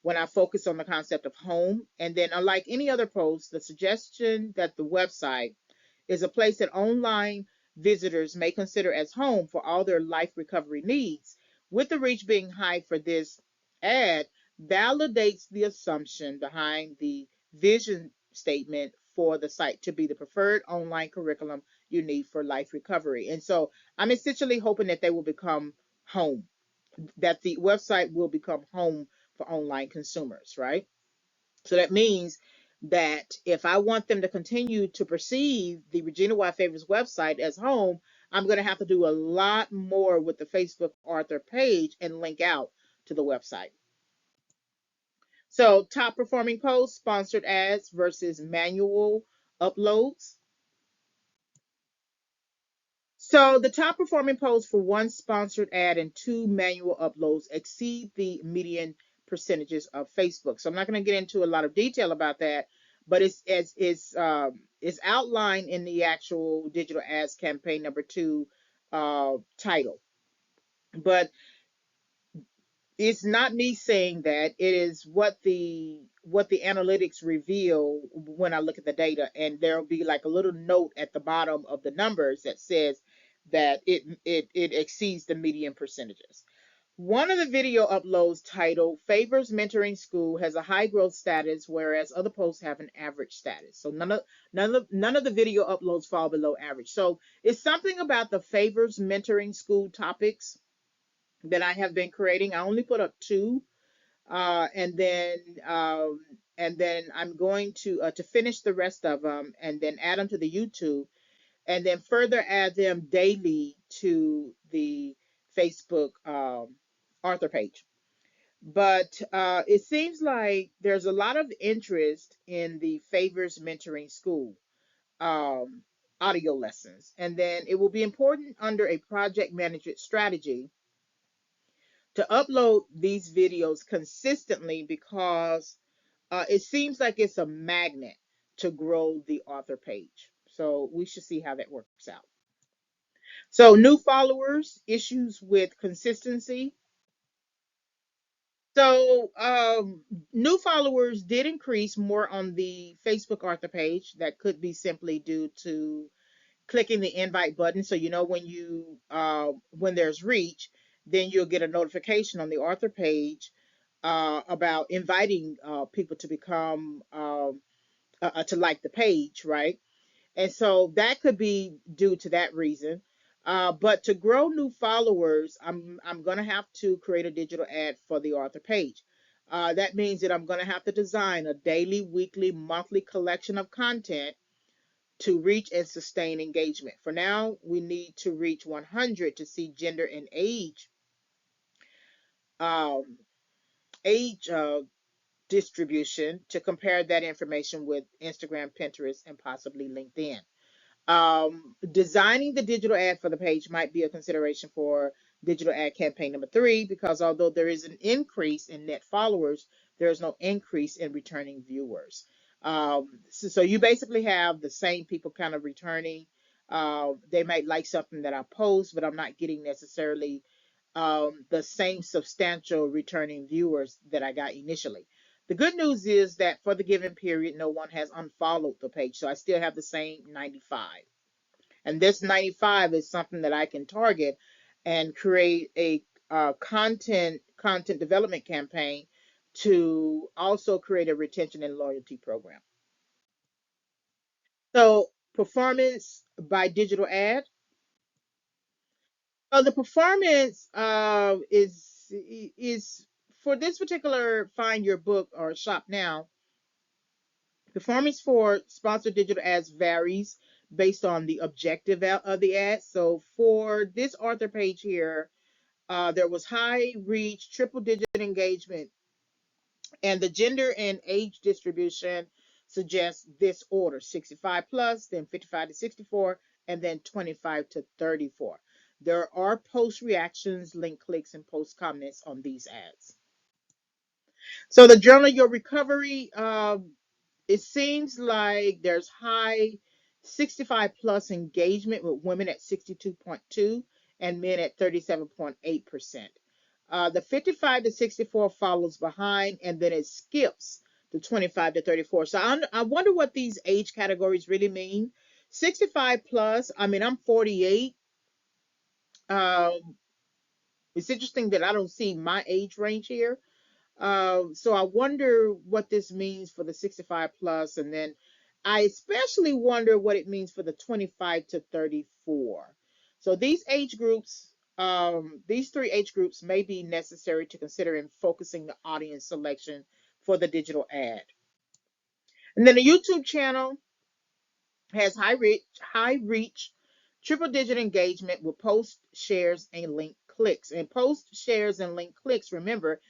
S1: when I focus on the concept of home. And then, unlike any other post, the suggestion that the website is a place that online visitors may consider as home for all their life recovery needs, with the reach being high for this ad, validates the assumption behind the vision statement for the site to be the preferred online curriculum you need for life recovery. And so I'm essentially hoping that they will become home, that the website will become home for online consumers, right? So that means that if I want them to continue to perceive the Regina Y Favors website as home, I'm going to have to do a lot more with the Facebook author page and link out to the website. So, top performing posts, sponsored ads versus manual uploads. So the top performing posts for one sponsored ad and two manual uploads exceed the median percentages of Facebook. So I'm not going to get into a lot of detail about that, but it's outlined in the actual digital ads campaign number two title. But it's not me saying that, it is what the analytics reveal when I look at the data, and there'll be like a little note at the bottom of the numbers that says that it exceeds the median percentages. One of the video uploads, titled Favors Mentoring School, has a high growth status, whereas other posts have an average status. So none of the video uploads fall below average. So it's something about the Favors Mentoring School topics that I have been creating. I only put up two, uh, and then um, and then I'm going to finish the rest of them, and then add them to the YouTube, and then further add them daily to the Facebook author page. But it seems like there's a lot of interest in the Favors Mentoring School um, audio lessons, and then it will be important under a project management strategy to upload these videos consistently, because it seems like it's a magnet to grow the author page. So we should see how that works out. So, new followers, issues with consistency. So, new followers did increase more on the Facebook author page. That could be simply due to clicking the invite button. So, when there's reach, then you'll get a notification on the author page about inviting people to become to like the page, right? And so that could be due to that reason. But to grow new followers, I'm gonna have to create a digital ad for the author page. That means that I'm gonna have to design a daily, weekly, monthly collection of content to reach and sustain engagement. For now, we need to reach 100 to see gender and um, age distribution, to compare that information with Instagram, Pinterest, and possibly LinkedIn. Designing the digital ad for the page might be a consideration for digital ad campaign number three, because although there is an increase in net followers, there is no increase in returning viewers. So you basically have the same people kind of returning. They might like something that I post, but I'm not getting necessarily the same substantial returning viewers that I got initially. The good news is that for the given period, no one has unfollowed the page. So I still have the same 95. And this 95 is something that I can target and create a content development campaign to also create a retention and loyalty program. So performance by digital ad. So the performance is for this particular find your book or shop now. Performance for sponsored digital ads varies based on the objective of the ad. So for this author page here, there was high reach, triple digit engagement, and the gender and age distribution suggests this order: 65 plus, then 55 to 64, and then 25 to 34. There are post reactions, link clicks, and post comments on these ads. So the journal your recovery, it seems like there's high 65 plus engagement with women at 62.2 and men at 37.8%. The 55 to 64 follows behind, and then it skips to 25 to 34. So I wonder what these age categories really mean. 65 plus, I mean, I'm 48. Um, it's interesting that I don't see my age range here. So I wonder what this means for the 65 plus, and then I especially wonder what it means for the 25 to 34. So these three age groups may be necessary to consider in focusing the audience selection for the digital ad. And then the YouTube channel has high reach, triple digit engagement with post shares and link clicks. And post shares and link clicks, remember,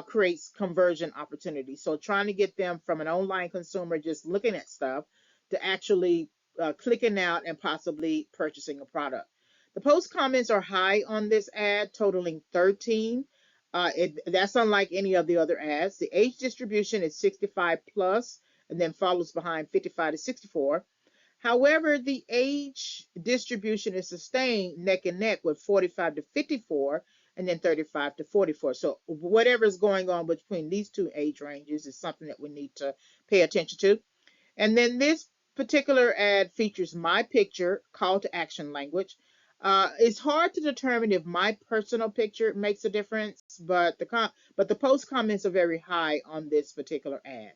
S1: creates conversion opportunities. So trying to get them from an online consumer just looking at stuff to actually clicking out and possibly purchasing a product. The post comments are high on this ad, totaling 13. That's unlike any of the other ads. The age distribution is 65 plus, and then follows behind 55 to 64. However, the age distribution is sustained neck and neck with 45 to 54 and then 35 to 44. So whatever is going on between these two age ranges is something that we need to pay attention to. And then this particular ad features my picture, call to action language. It's hard to determine if my personal picture makes a difference, but the post comments are very high on this particular ad.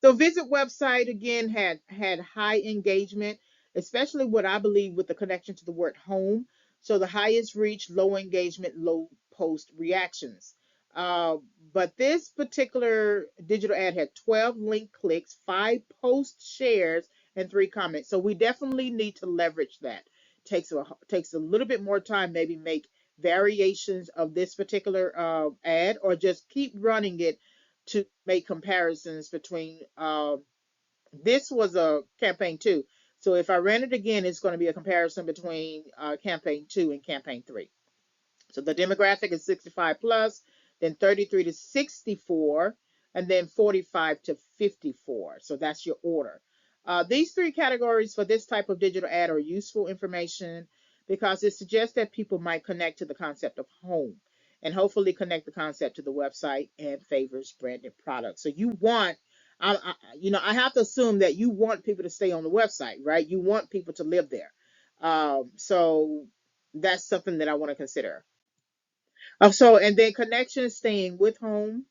S1: So visit website again had high engagement, especially what I believe with the connection to the word home. So the highest reach, low engagement, low post reactions. Uh, but this particular digital ad had 12 link clicks, 5 post shares, and 3 comments. So we definitely need to leverage that. Takes a little bit more time, maybe make variations of this particular ad, or just keep running it to make comparisons between this was a campaign two. So if I ran it again, it's going to be a comparison between campaign two and campaign three. So the demographic is 65 plus, then 33 to 64, and then 45 to 54. So that's your order. These three categories for this type of digital ad are useful information because it suggests that people might connect to the concept of home and hopefully connect the concept to the website and favors branded products. So you want, I have to assume that you want people to stay on the website, right? You want people to live there. So that's something that I want to consider. And then connection staying with home.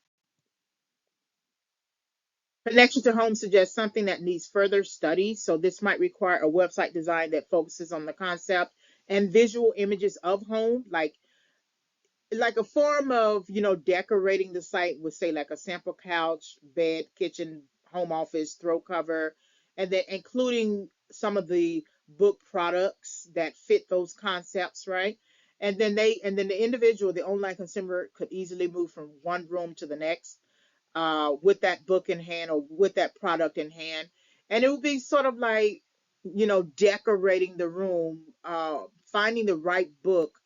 S1: Connection to home suggests something that needs further study. So this might require a website design that focuses on the concept and visual images of home, like a form of decorating the site with, say, like a sample couch, bed, kitchen, home office, throw cover, and then including some of the book products that fit those concepts, right? And then the individual, the online consumer, could easily move from one room to the next with that book in hand or with that product in hand. And it would be sort of like, decorating the room, finding the right book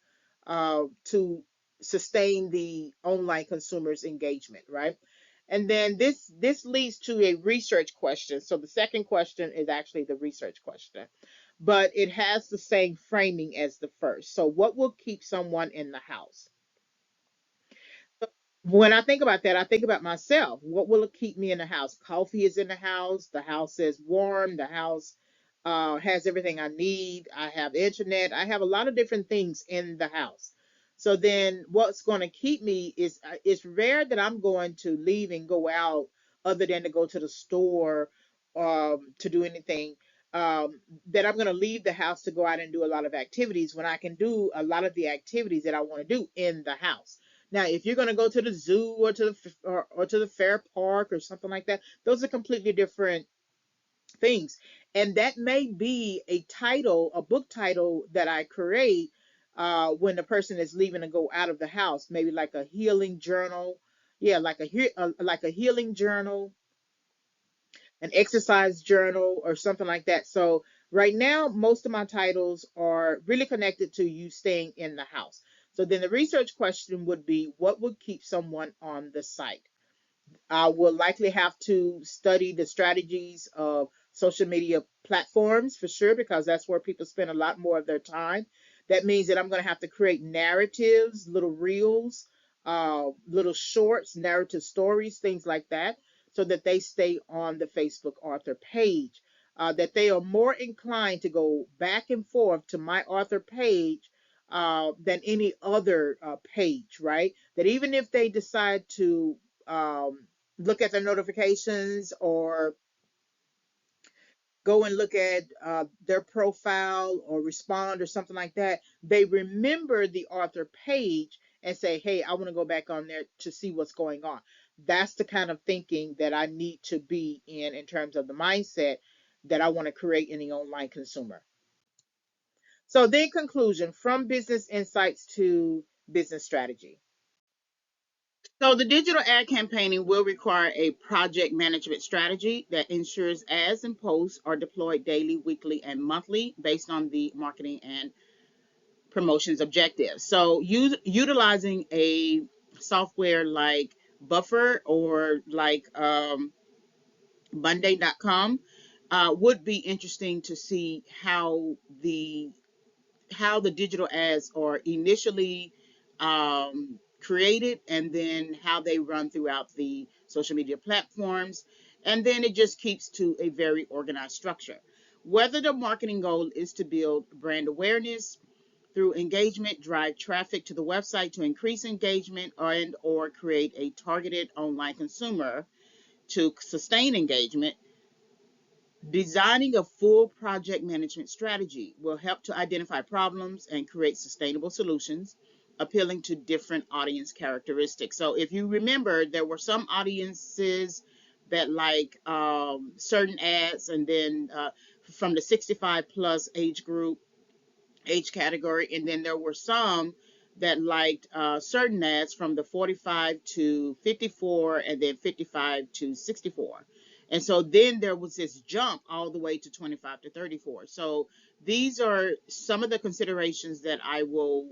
S1: to sustain the online consumer's engagement, right? And then this leads to a research question. So the second question is actually the research question, but it has the same framing as the first. So what will keep someone in the house? When I think about that, I think about myself. What will keep me in the house? Coffee is in the house is warm, the house has everything I need. I have internet, I have a lot of different things in the house. So then what's going to keep me is it's rare that I'm going to leave and go out other than to go to the store to do anything. That I'm going to leave the house to go out and do a lot of activities when I can do a lot of the activities that I want to do in the house. Now, if you're going to go to the zoo or to or to the fair park or something like that, those are completely different things. And that may be a title, a book title that I create when the person is leaving to go out of the house, maybe like a healing journal. Yeah, like a healing journal, an exercise journal, or something like that. So right now, most of my titles are really connected to you staying in the house. So then the research question would be, what would keep someone on the site? I will likely have to study the strategies of social media platforms for sure, because that's where people spend a lot more of their time. That means that I'm going to have to create narratives, little reels, little shorts, narrative stories, things like that, so that they stay on the Facebook author page. That they are more inclined to go back and forth to my author page than any other page, right? That even if they decide to look at their notifications or go and look at their profile or respond or something like that, they remember the author page and say, hey, I want to go back on there to see what's going on. That's the kind of thinking that I need to be in terms of the mindset that I want to create in the online consumer. So then conclusion, from business insights to business strategy. So the digital ad campaigning will require a project management strategy that ensures ads and posts are deployed daily, weekly, and monthly based on the marketing and promotions objectives. So utilizing a software like Buffer or like Monday.com would be interesting to see how the digital ads are initially created, and then how they run throughout the social media platforms. And then it just keeps to a very organized structure. Whether the marketing goal is to build brand awareness through engagement, drive traffic to the website to increase engagement, and or create a targeted online consumer to sustain engagement, designing a full project management strategy will help to identify problems and create sustainable solutions, appealing to different audience characteristics. So, if you remember, there were some audiences that like certain ads, and then from the 65 plus age category, and then there were some that liked certain ads from the 45 to 54, and then 55 to 64. And so then there was this jump all the way to 25 to 34. So these are some of the considerations that I will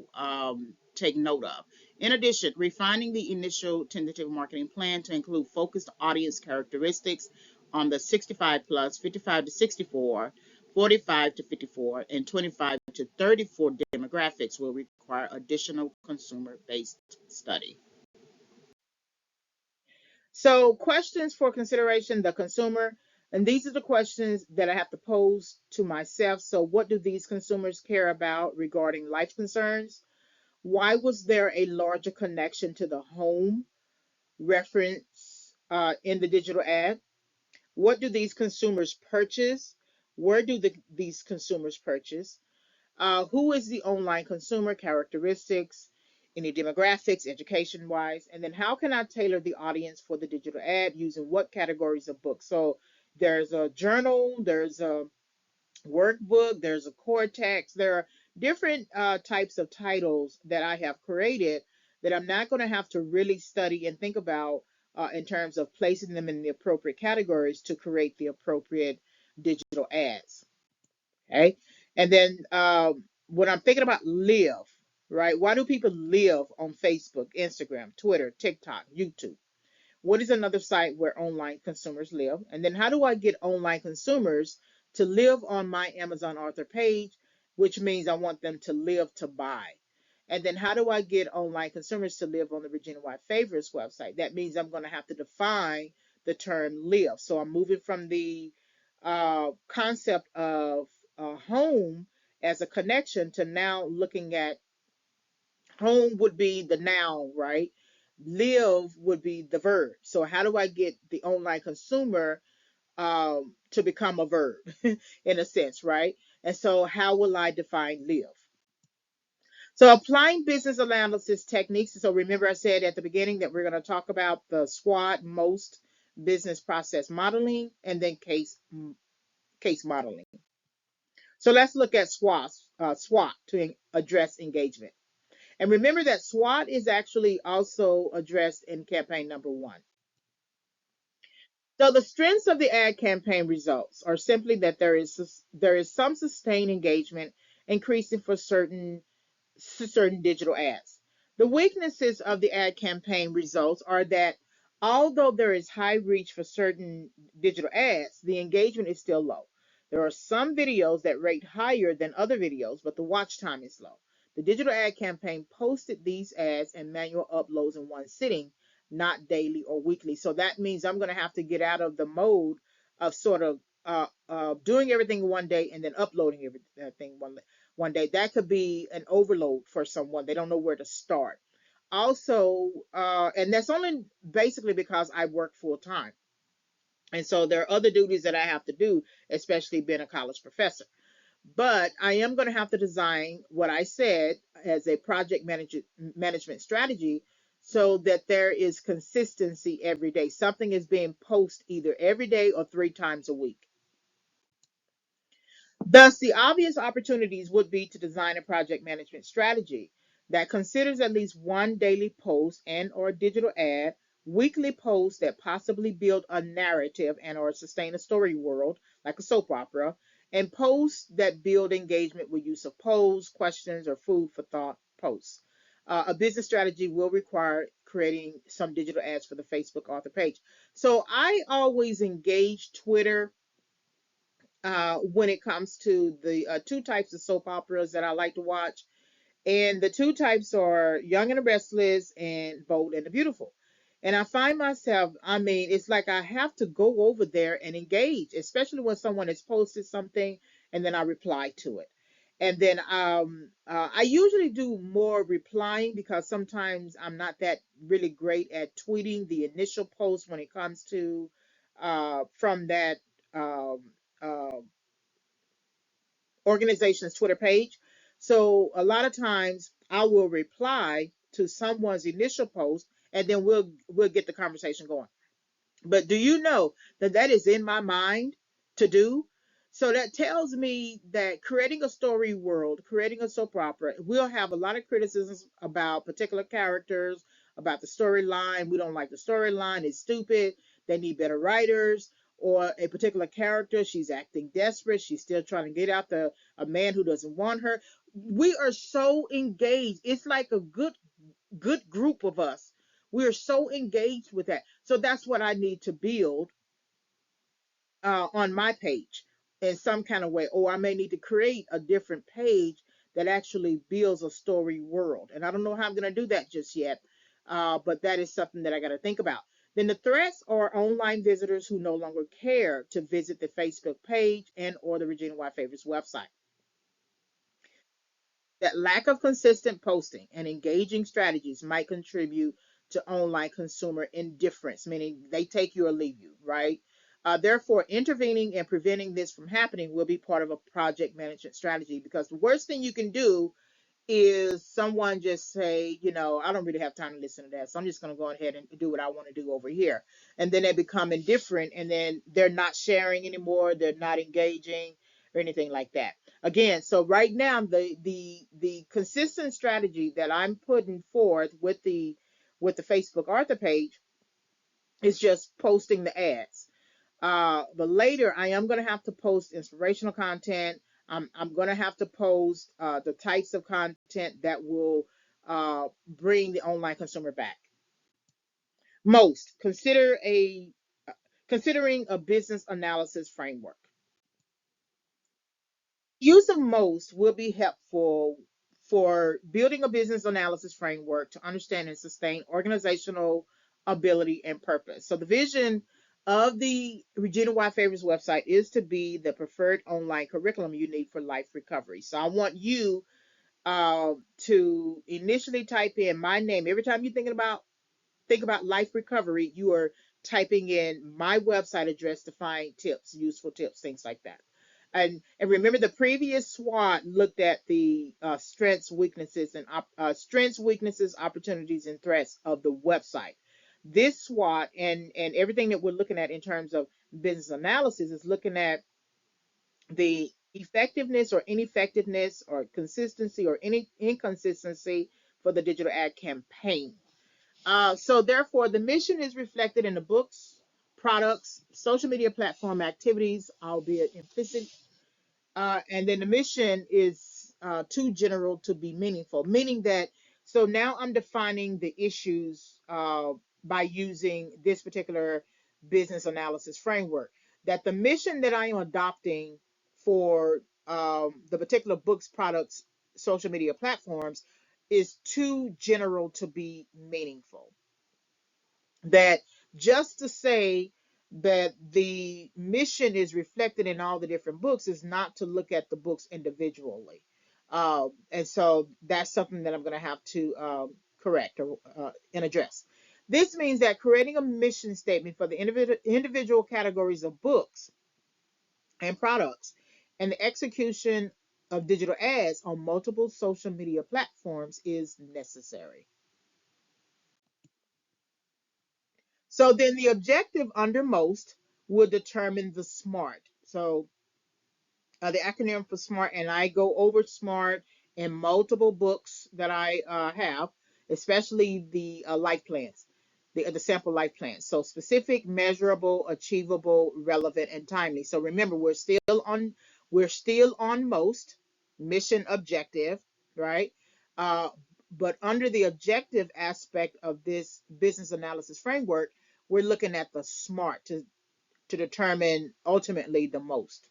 S1: take note of. In addition, refining the initial tentative marketing plan to include focused audience characteristics on the 65 plus, 55 to 64, 45 to 54, and 25 to 34 demographics will require additional consumer-based study. So, questions for consideration, the consumer, and these are the questions that I have to pose to myself. So, what do these consumers care about regarding life concerns? Why was there a larger connection to the home reference in the digital ad? What do these consumers purchase? Where do these consumers purchase? Who is the online consumer, characteristics, any demographics, education wise, and then how can I tailor the audience for the digital ad using what categories of books? So there's a journal, there's a workbook, there's a core text, there are different types of titles that I have created that I'm not going to have to really study and think about in terms of placing them in the appropriate categories to create the appropriate digital ads. Okay. And then when I'm thinking about live, right? Why do people live on Facebook, Instagram, Twitter, TikTok, YouTube? What is another site where online consumers live? And then how do I get online consumers to live on my Amazon author page, which means I want them to live to buy? And then how do I get online consumers to live on the Regina White Favorites website? That means I'm going to have to define the term live. So I'm moving from the concept of home as a connection to now looking at home would be the noun, right? Live would be the verb. So how do I get the online consumer to become a verb in a sense, right? And so how will I define live? So applying business analysis techniques. So remember I said at the beginning that we're going to talk about the SWOT, most business process modeling, and then case modeling. So let's look at SWOT to address engagement. And remember that SWOT is actually also addressed in campaign number one. So the strengths of the ad campaign results are simply that there is some sustained engagement increasing for certain digital ads. The weaknesses of the ad campaign results are that although there is high reach for certain digital ads, the engagement is still low. There are some videos that rate higher than other videos, but the watch time is low. The digital ad campaign posted these ads and manual uploads in one sitting, not daily or weekly. So that means I'm going to have to get out of the mode of sort of doing everything one day and then uploading everything one day. That could be an overload for someone. They don't know where to start. Also, and that's only basically because I work full time. And so there are other duties that I have to do, especially being a college professor. But I am going to have to design what I said as a management strategy so that there is consistency every day. Something is being posted either every day or 3 times a week. Thus, the obvious opportunities would be to design a project management strategy that considers at least one daily post and or digital ad, weekly posts that possibly build a narrative and or sustain a story world like a soap opera, and posts that build engagement with use of polls, questions, or food for thought posts. A business strategy will require creating some digital ads for the Facebook author page. So I always engage Twitter when it comes to the two types of soap operas that I like to watch. And the two types are Young and the Restless and Bold and the Beautiful. And I find myself, I mean, it's like I have to go over there and engage, especially when someone has posted something and then I reply to it. And then I usually do more replying because sometimes I'm not that really great at tweeting the initial post when it comes to from that um, uh, organization's Twitter page. So a lot of times I will reply to someone's initial post and then we'll get the conversation going. But do you know that that is in my mind to do? So that tells me that creating a story world, creating a soap opera, we'll have a lot of criticisms about particular characters, about the storyline. We don't like the storyline, it's stupid, they need better writers, or a particular character, she's acting desperate, she's still trying to get out the a man who doesn't want her. We are so engaged. It's like a good group of us. We're so engaged with that. So that's what I need to build on my page in some kind of way. Or I may need to create a different page that actually builds a story world. And I don't know how I'm going to do that just yet, but that is something that I got to think about. Then the threats are online visitors who no longer care to visit the Facebook page and or the Regina White Favorites website. That lack of consistent posting and engaging strategies might contribute to online consumer indifference, meaning they take you or leave you, right? Therefore, intervening and preventing this from happening will be part of a project management strategy because the worst thing you can do is someone just say, I don't really have time to listen to that. So I'm just going to go ahead and do what I want to do over here. And then they become indifferent and then they're not sharing anymore. They're not engaging or anything like that. Again, so right now, the consistent strategy that I'm putting forth with the Facebook author page is just posting the ads. But later, I am going to have to post inspirational content. I'm going to have to post the types of content that will bring the online consumer back. Most considering a business analysis framework. Use of most will be helpful for building a business analysis framework to understand and sustain organizational ability and purpose. So the vision of the Regina Y Favors website is to be the preferred online curriculum you need for life recovery. So I want you to initially type in my name. Every time you're think about life recovery, you are typing in my website address to find tips, useful tips, things like that. And remember, the previous SWOT looked at the strengths, weaknesses, opportunities, and threats of the website. This SWOT and everything that we're looking at in terms of business analysis is looking at the effectiveness or ineffectiveness or consistency or any inconsistency for the digital ad campaign. So therefore, the mission is reflected in the books, products, social media platform activities, albeit implicit. And then the mission is too general to be meaningful, meaning that, so now I'm defining the issues by using this particular business analysis framework. That the mission that I am adopting for the particular books, products, social media platforms is too general to be meaningful. That just to say that the mission is reflected in all the different books is not to look at the books individually. And so that's something that I'm going to have to correct or and address. This means that creating a mission statement for the individual categories of books and products and the execution of digital ads on multiple social media platforms is necessary. So then the objective under most would determine the SMART. So the acronym for SMART, and I go over SMART in multiple books that I have, especially the life plans, the sample life plans. So specific, measurable, achievable, relevant, and timely. So remember, we're still on most mission objective, right? Uh, but under the objective aspect of this business analysis framework, we're looking at the SMART to determine ultimately the most.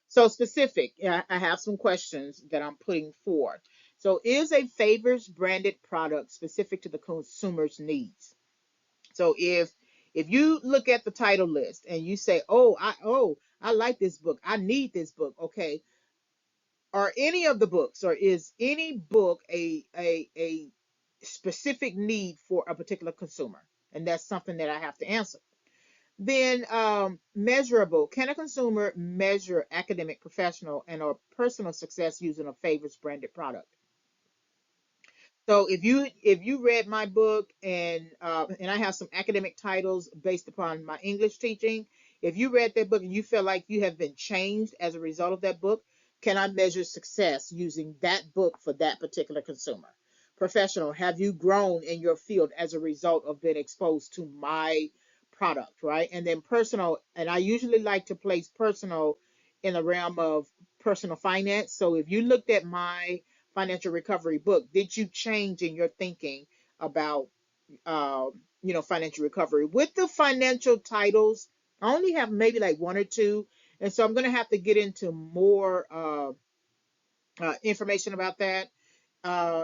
S1: So specific, I have some questions that I'm putting forward. So is a favors branded product specific to the consumer's needs? So if you look at the title list and you say, I like this book, I need this book, okay, are any of the books or is any book a specific need for a particular consumer? And that's something that I have to answer. Then measurable. Can a consumer measure academic, professional, and or personal success using a favors branded product? So if you read my book and I have some academic titles based upon my English teaching, if you read that book and you feel like you have been changed as a result of that book, can I measure success using that book for that particular consumer? Professional, have you grown in your field as a result of being exposed to my product, right? And then personal, and I usually like to place personal in the realm of personal finance. So if you looked at my financial recovery book, did you change in your thinking about financial recovery? With the financial titles, I only have maybe like one or two, and so I'm going to have to get into more information about that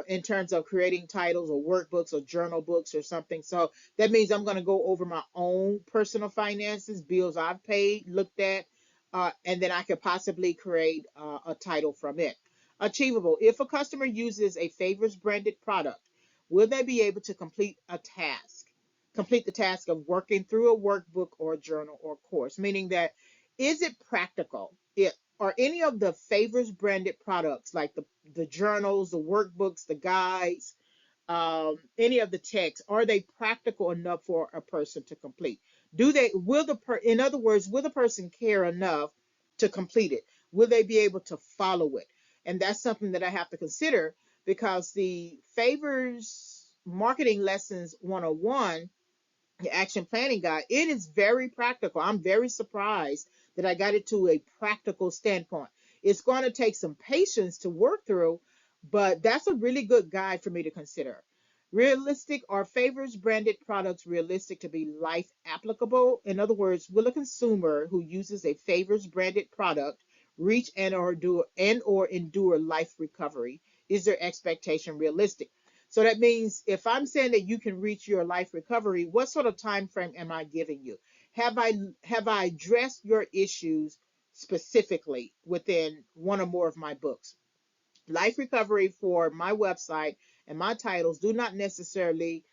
S1: in terms of creating titles or workbooks or journal books or something. So that means I'm going to go over my own personal finances, bills I've paid, looked at, and then I could possibly create a title from it. Achievable. If a customer uses a favors branded product, will they be able to complete a task? Complete the task of working through a workbook or a journal or course, meaning that is it practical? Are any of the favors branded products like the journals, the workbooks, the guides, any of the texts, are they practical enough for a person to complete? In other words, will the person care enough to complete it? Will they be able to follow it? And that's something that I have to consider because the favors marketing lessons 101, the action planning guide, it is very practical. I'm very surprised that I got it to a practical standpoint. It's going to take some patience to work through, but that's a really good guide for me to consider. Realistic, are favors branded products realistic to be life applicable? In other words, will a consumer who uses a favors branded product reach and or endure life recovery? Is their expectation realistic? So that means if I'm saying that you can reach your life recovery, what sort of time frame am I giving you? Have I addressed your issues specifically within one or more of my books? Life recovery for my website and my titles do not necessarily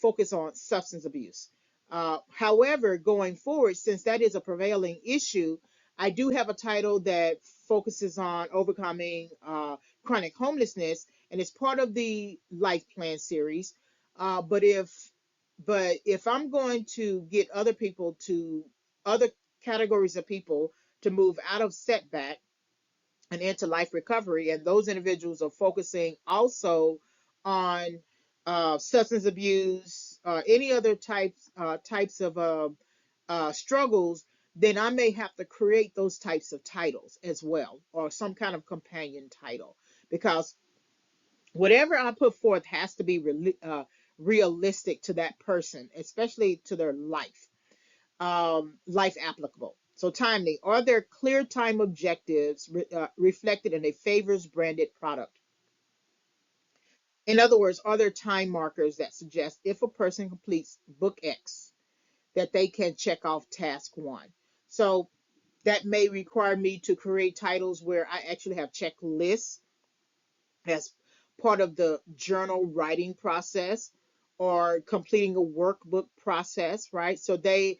S1: focus on substance abuse. However, going forward, since that is a prevailing issue, I do have a title that focuses on overcoming chronic homelessness, and it's part of the life plan series. Uh, but if but if I'm going to get other categories of people to move out of setback and into life recovery, and those individuals are focusing also on substance abuse, any other types of struggles, then I may have to create those types of titles as well, or some kind of companion title, because whatever I put forth has to be realistic to that person, especially to their life applicable. So timely. Are there clear time objectives reflected in a favors branded product? In other words, are there time markers that suggest if a person completes book X that they can check off task one? So that may require me to create titles where I actually have checklists as part of the journal writing process, or completing a workbook process, right? So they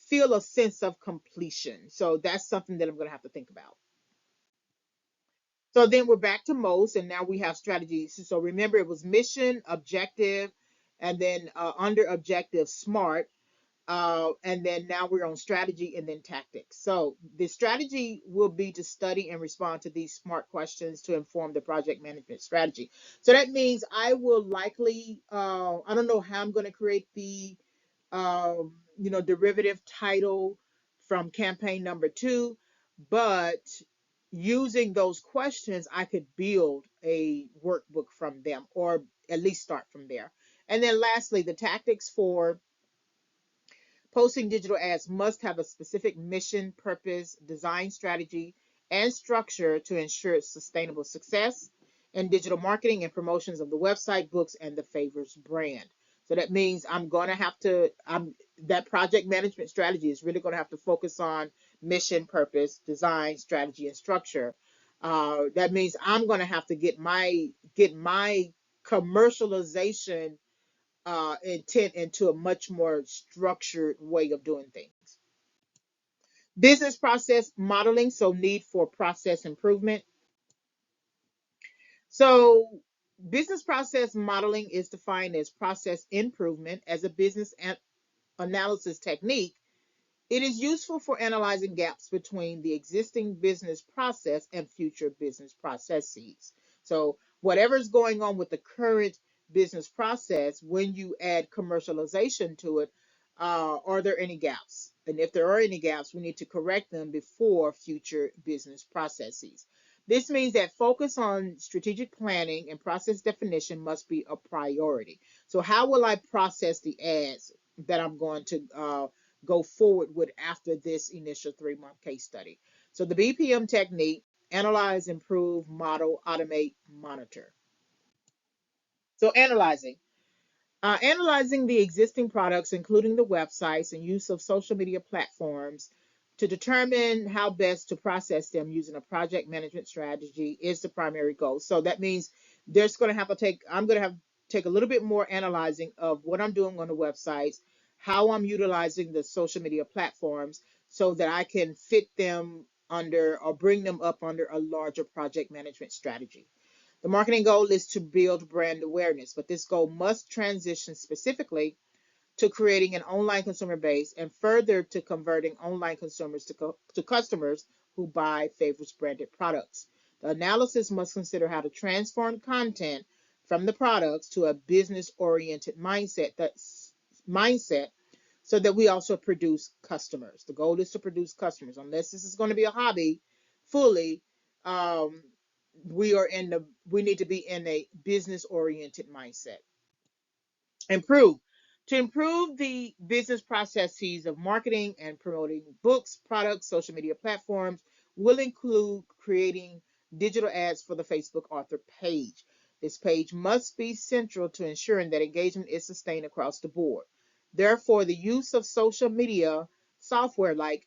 S1: feel a sense of completion. So that's something that I'm going to have to think about. So then we're back to most, and now we have strategies. So remember, it was mission, objective, and then under objective, smart. And then now we're on strategy and then tactics. So the strategy will be to study and respond to these SMART questions to inform the project management strategy. So that means I will likely, I don't know how I'm going to create the, derivative title from campaign number two, but using those questions, I could build a workbook from them, or at least start from there. And then lastly, the tactics for posting digital ads must have a specific mission, purpose, design strategy, and structure to ensure sustainable success in digital marketing and promotions of the website, books, and the Favors brand. So that means that project management strategy is really going to have to focus on mission, purpose, design, strategy, and structure. That means I'm going to have to get my commercialization intent into a much more structured way of doing things. Business process modeling, so need for process improvement. So, business process modeling is defined as process improvement as a business analysis technique. It is useful for analyzing gaps between the existing business process and future business processes. So, whatever's going on with the current business process, when you add commercialization to it, are there any gaps? And if there are any gaps, we need to correct them before future business processes. This means that focus on strategic planning and process definition must be a priority. So, how will I process the ads that I'm going to go forward with after this initial 3 month case study? So the BPM technique: analyze, improve, model, automate, monitor. So analyzing the existing products, including the websites and use of social media platforms, to determine how best to process them using a project management strategy is the primary goal. So that means I'm going to have to take a little bit more analyzing of what I'm doing on the websites, how I'm utilizing the social media platforms, so that I can fit them under, or bring them up under, a larger project management strategy. The marketing goal is to build brand awareness, but this goal must transition specifically to creating an online consumer base, and further to converting online consumers to customers who buy Favorites branded products. The analysis must consider how to transform content from the products to a business oriented mindset, so that we also produce customers. The goal is to produce customers. Unless this is going to be a hobby fully, um, we need to be in a business oriented mindset. Improve. To improve the business processes of marketing and promoting books, products, social media platforms will include creating digital ads for the Facebook author page. This page must be central to ensuring that engagement is sustained across the board. Therefore, the use of social media software like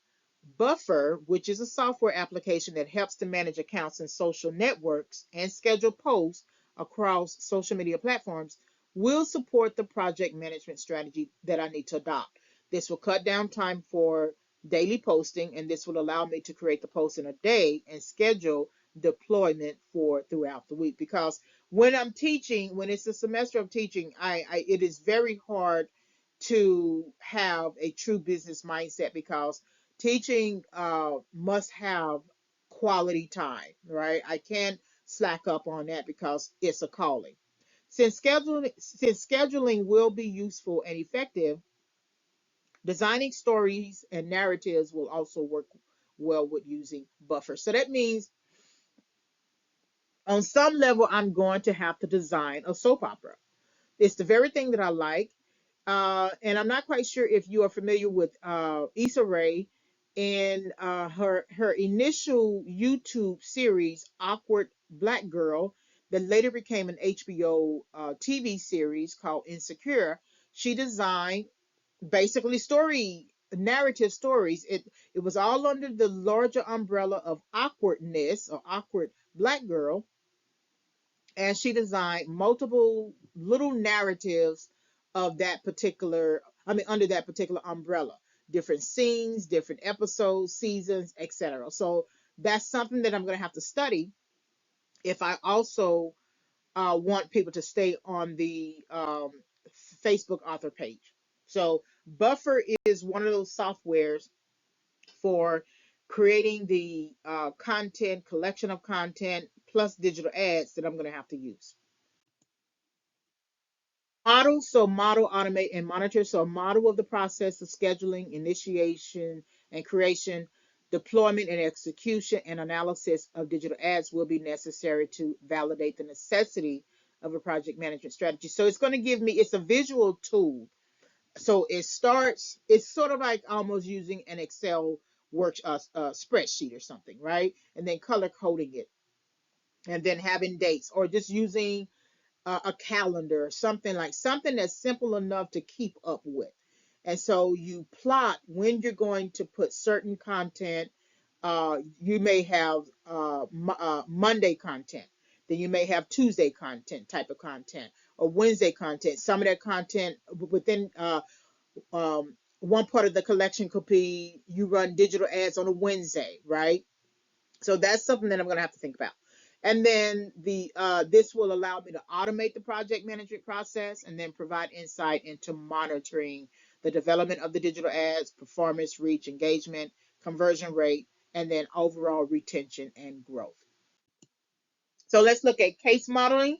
S1: Buffer, which is a software application that helps to manage accounts in social networks and schedule posts across social media platforms, will support the project management strategy that I need to adopt. This will cut down time for daily posting, and this will allow me to create the post in a day and schedule deployment for throughout the week. Because when I'm teaching, when it's a semester of teaching, it is very hard to have a true business mindset because teaching must have quality time, right? I can't slack up on that because it's a calling. Since scheduling will be useful and effective, designing stories and narratives will also work well with using Buffer. So that means on some level, I'm going to have to design a soap opera. It's the very thing that I like. And I'm not quite sure if you are familiar with Issa Rae and her initial YouTube series, Awkward Black Girl, that later became an HBO TV series called Insecure. She designed basically story narrative stories. It was all under the larger umbrella of awkwardness or awkward black girl, and she designed multiple little narratives of that particular, I mean, under that particular umbrella, different scenes, different episodes, seasons, etc. So that's something that I'm going to have to study if I also want people to stay on the Facebook author page. So Buffer is one of those softwares for creating the content, collection of content, plus digital ads that I'm going to have to use. Model, so model, automate, and monitor. So a model of the process of scheduling, initiation, and creation, deployment and execution, and analysis of digital ads will be necessary to validate the necessity of a project management strategy. So it's going to give me, it's a visual tool. So it's sort of like almost using an Excel spreadsheet or something, right? And then color coding it, and then having dates, or just using a calendar, something like something that's simple enough to keep up with. And so you plot when you're going to put certain content. You may have Monday content, then you may have Tuesday content, type of content, or Wednesday content. Some of that content within one part of the collection could be you run digital ads on a Wednesday, right? So that's something that I'm going to have to think about. And then the this will allow me to automate the project management process and then provide insight into monitoring the development of the digital ads, performance, reach, engagement, conversion rate, and then overall retention and growth. So let's look at case modeling,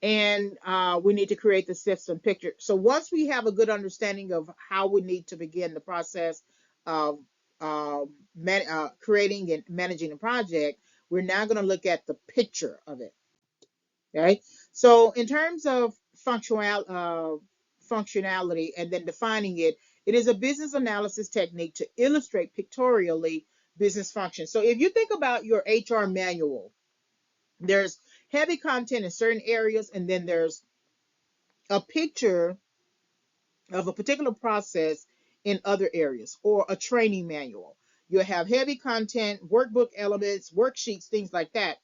S1: and we need to create the system picture. So once we have a good understanding of how we need to begin the process of creating and managing a project, we're now going to look at the picture of it. Okay. So in terms of functionality and then defining it, it is a business analysis technique to illustrate pictorially business functions. So if you think about your HR manual, there's heavy content in certain areas, and then there's a picture of a particular process in other areas, or a training manual. You'll have heavy content, workbook elements, worksheets, things like that.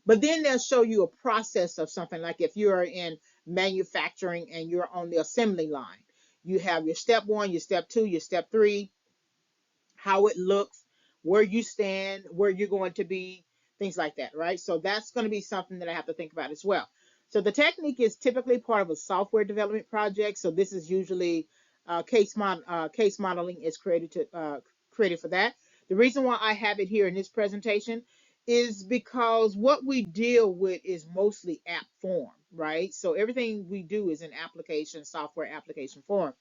S1: But then they'll show you a process of something, like if you're in manufacturing and you're on the assembly line, you have your step one, your step two, your step three, how it looks, where you stand, where you're going to be, things like that, right? So that's going to be something that I have to think about as well. So the technique is typically part of a software development project. So this is usually case modeling is created for that. The reason why I have it here in this presentation is because what we deal with is mostly app form, right? So everything we do is in application, software application form.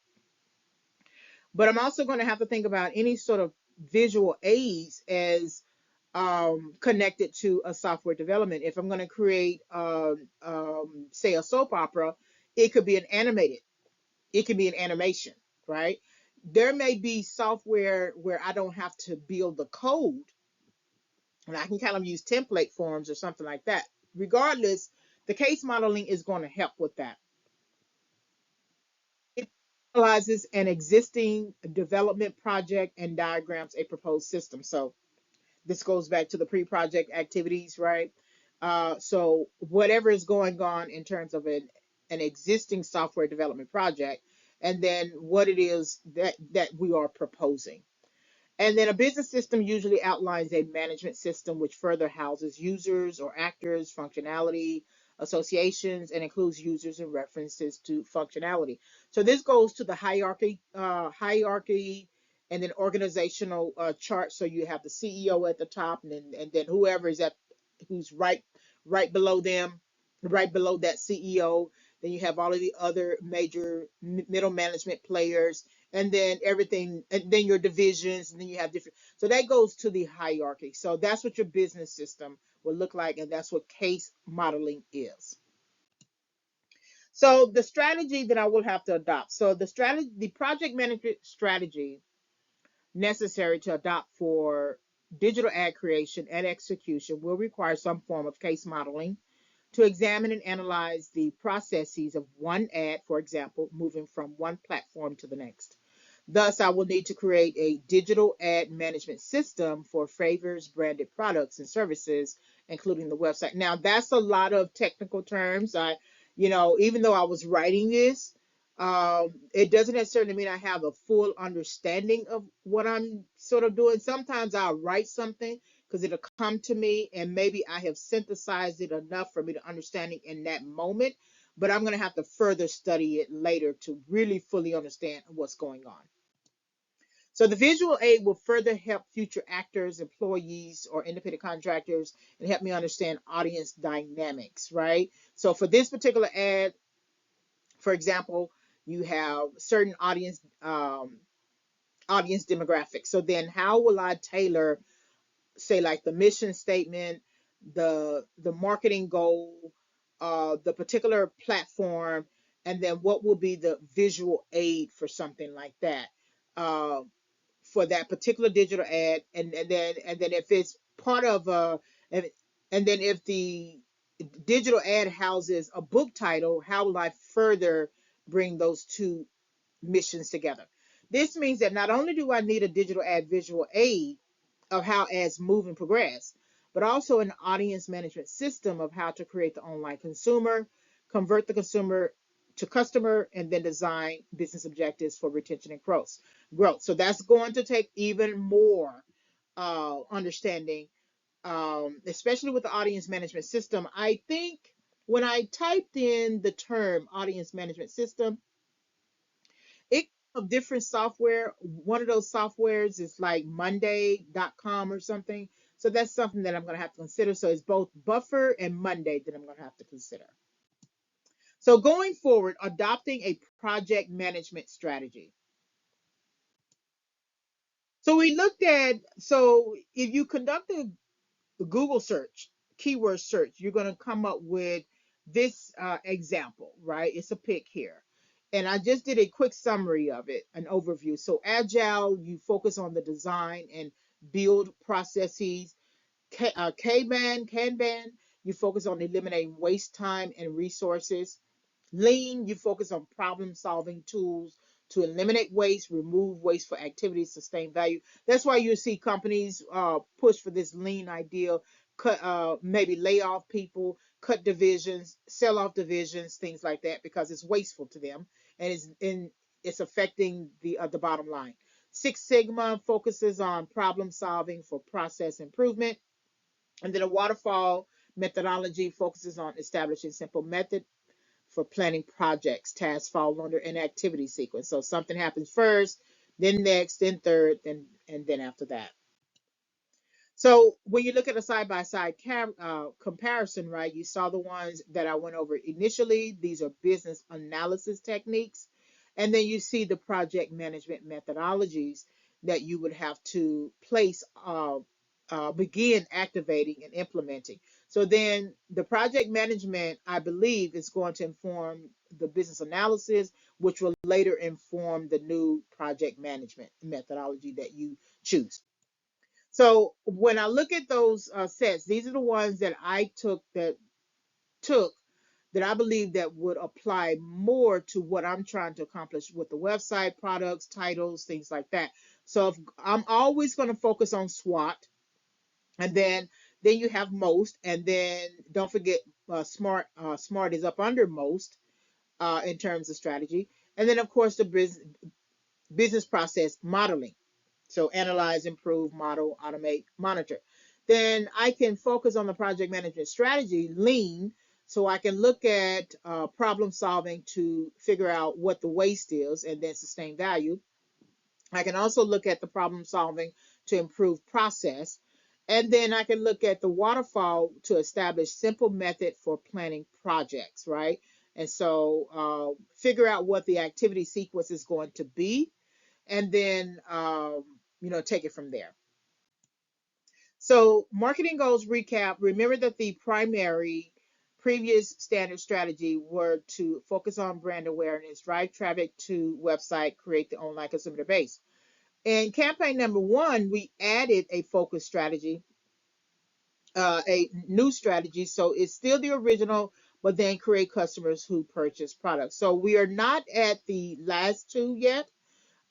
S1: But I'm also going to have to think about any sort of visual aids as connected to a software development. If I'm going to create, say, a soap opera, it could be it could be an animation, right? There may be software where I don't have to build the code, and I can kind of use template forms or something like that. Regardless, the case modeling is going to help with that. It analyzes an existing development project and diagrams a proposed system. So this goes back to the pre-project activities, right? So whatever is going on in terms of an existing software development project, and then what it is that we are proposing. And then a business system usually outlines a management system which further houses users or actors, functionality, associations, and includes users and references to functionality. So this goes to the hierarchy, and then organizational chart. So you have the CEO at the top, and then whoever is at who's right below them, right below that CEO. Then you have all of the other major middle management players, and then everything, and then your divisions, and then you have different. So that goes to the hierarchy. So that's what your business system will look like, and that's what case modeling is. So the strategy that I will have to adopt. So the project management strategy necessary to adopt for digital ad creation and execution will require some form of case modeling to examine and analyze the processes of one ad, for example, moving from one platform to the next. Thus, I will need to create a digital ad management system for Favors branded products and services, including the website. Now, that's a lot of technical terms. Even though I was writing this, it doesn't necessarily mean I have a full understanding of what I'm sort of doing. Sometimes I'll write something because it'll come to me, and maybe I have synthesized it enough for me to understand it in that moment. But I'm going to have to further study it later to really fully understand what's going on. So the visual aid will further help future actors, employees, or independent contractors and help me understand audience dynamics, right? So for this particular ad, for example, you have certain audience demographics. So then how will I tailor, say, like the mission statement, the marketing goal, the particular platform, and then what will be the visual aid for something like that? Uh, for that particular digital ad, and then if it's part of and then if the digital ad houses a book title, how will I further bring those two missions together? This means that not only do I need a digital ad visual aid of how ads move and progress, but also an audience management system of how to create the online consumer, convert the consumer to customer, and then design business objectives for retention and growth. So that's going to take even more understanding, especially with the audience management system. I think when I typed in the term audience management system, it of different software. One of those softwares is like Monday.com or something. So that's something that I'm going to have to consider. So it's both Buffer and Monday that I'm going to have to consider. So going forward, adopting a project management strategy. So we looked at, so if you conduct a Google search, keyword search, you're going to come up with this example, right? It's a pick here. And I just did a quick summary of it, an overview. So agile, you focus on the design and build processes. Kanban, you focus on eliminating waste time and resources. Lean, you focus on problem solving tools to eliminate waste, remove wasteful activities, sustain value. That's why you see companies push for this lean ideal, cut maybe lay off people, cut divisions, sell off divisions, things like that, because it's wasteful to them and it's affecting the bottom line. Six Sigma focuses on problem solving for process improvement, and then a waterfall methodology focuses on establishing simple method for planning projects. Tasks fall under an activity sequence. So something happens first, then next, then third, then and then after that. So when you look at a side-by-side comparison, right, you saw the ones that I went over initially. These are business analysis techniques. And then you see the project management methodologies that you would have to begin activating and implementing. So then the project management, I believe, is going to inform the business analysis, which will later inform the new project management methodology that you choose. So when I look at those sets, these are the ones that I took that I believe that would apply more to what I'm trying to accomplish with the website, products, titles, things like that. So if, I'm always going to focus on SWOT, and then you have most, and then don't forget smart. Smart is up under most in terms of strategy, and then of course the business process modeling. So analyze, improve, model, automate, monitor. Then I can focus on the project management strategy, lean, so I can look at problem solving to figure out what the waste is and then sustain value. I can also look at the problem solving to improve process. And then I can look at the waterfall to establish simple method for planning projects, right? And so figure out what the activity sequence is going to be, and then take it from there. So marketing goals recap. Remember that the primary previous standard strategy were to focus on brand awareness, drive traffic to website, create the online consumer base. In campaign number one, we added a focus strategy, a new strategy. So it's still the original, but then create customers who purchase products. So we are not at the last two yet,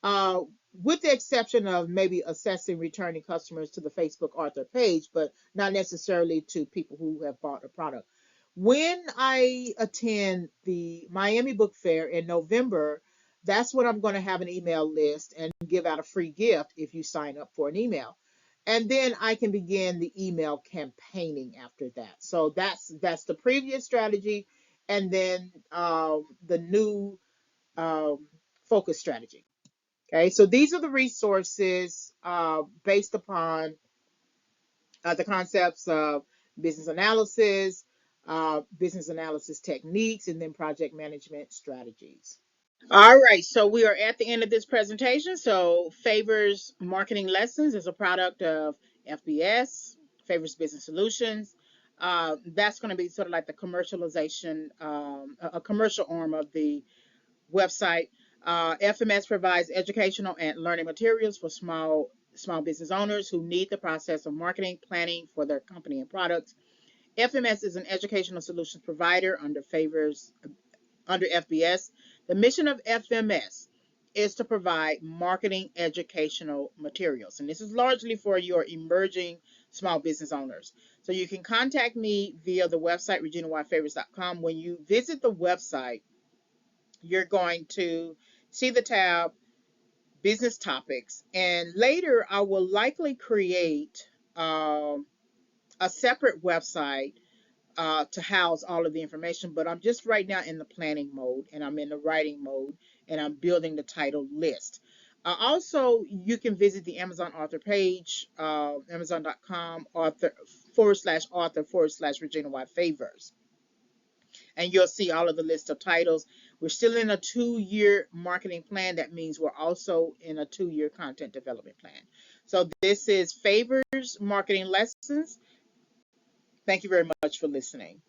S1: uh, with the exception of maybe assessing returning customers to the Facebook author page, but not necessarily to people who have bought a product. When I attend the Miami Book Fair in November, that's when I'm going to have an email list and give out a free gift if you sign up for an email. And then I can begin the email campaigning after that. So that's the previous strategy, and then the new um, focus strategy. Okay, so these are the resources based upon the concepts of business analysis techniques, and then project management strategies. All right, so we are at the end of this presentation. So Favors Marketing Lessons is a product of FBS, Favors Business Solutions. That's going to be sort of like the commercialization, a commercial arm of the website. FMS provides educational and learning materials for small business owners who need the process of marketing, planning for their company and products. FMS is an educational solutions provider under FBS. The mission of FMS is to provide marketing educational materials, and this is largely for your emerging small business owners. So you can contact me via the website reginawhyfavorites.com. When you visit the website, you're going to see the tab business topics, and later I will likely create a separate website to house all of the information, but I'm just right now in the planning mode, and I'm in the writing mode, and I'm building the title list. Also, you can visit the Amazon author page, amazon.com author /author Regina Y Favors, and you'll see all of the list of titles. We're still in a 2-year marketing plan. That means we're also in a 2-year content development plan. So this is Favors Marketing Lessons. Thank you very much for listening.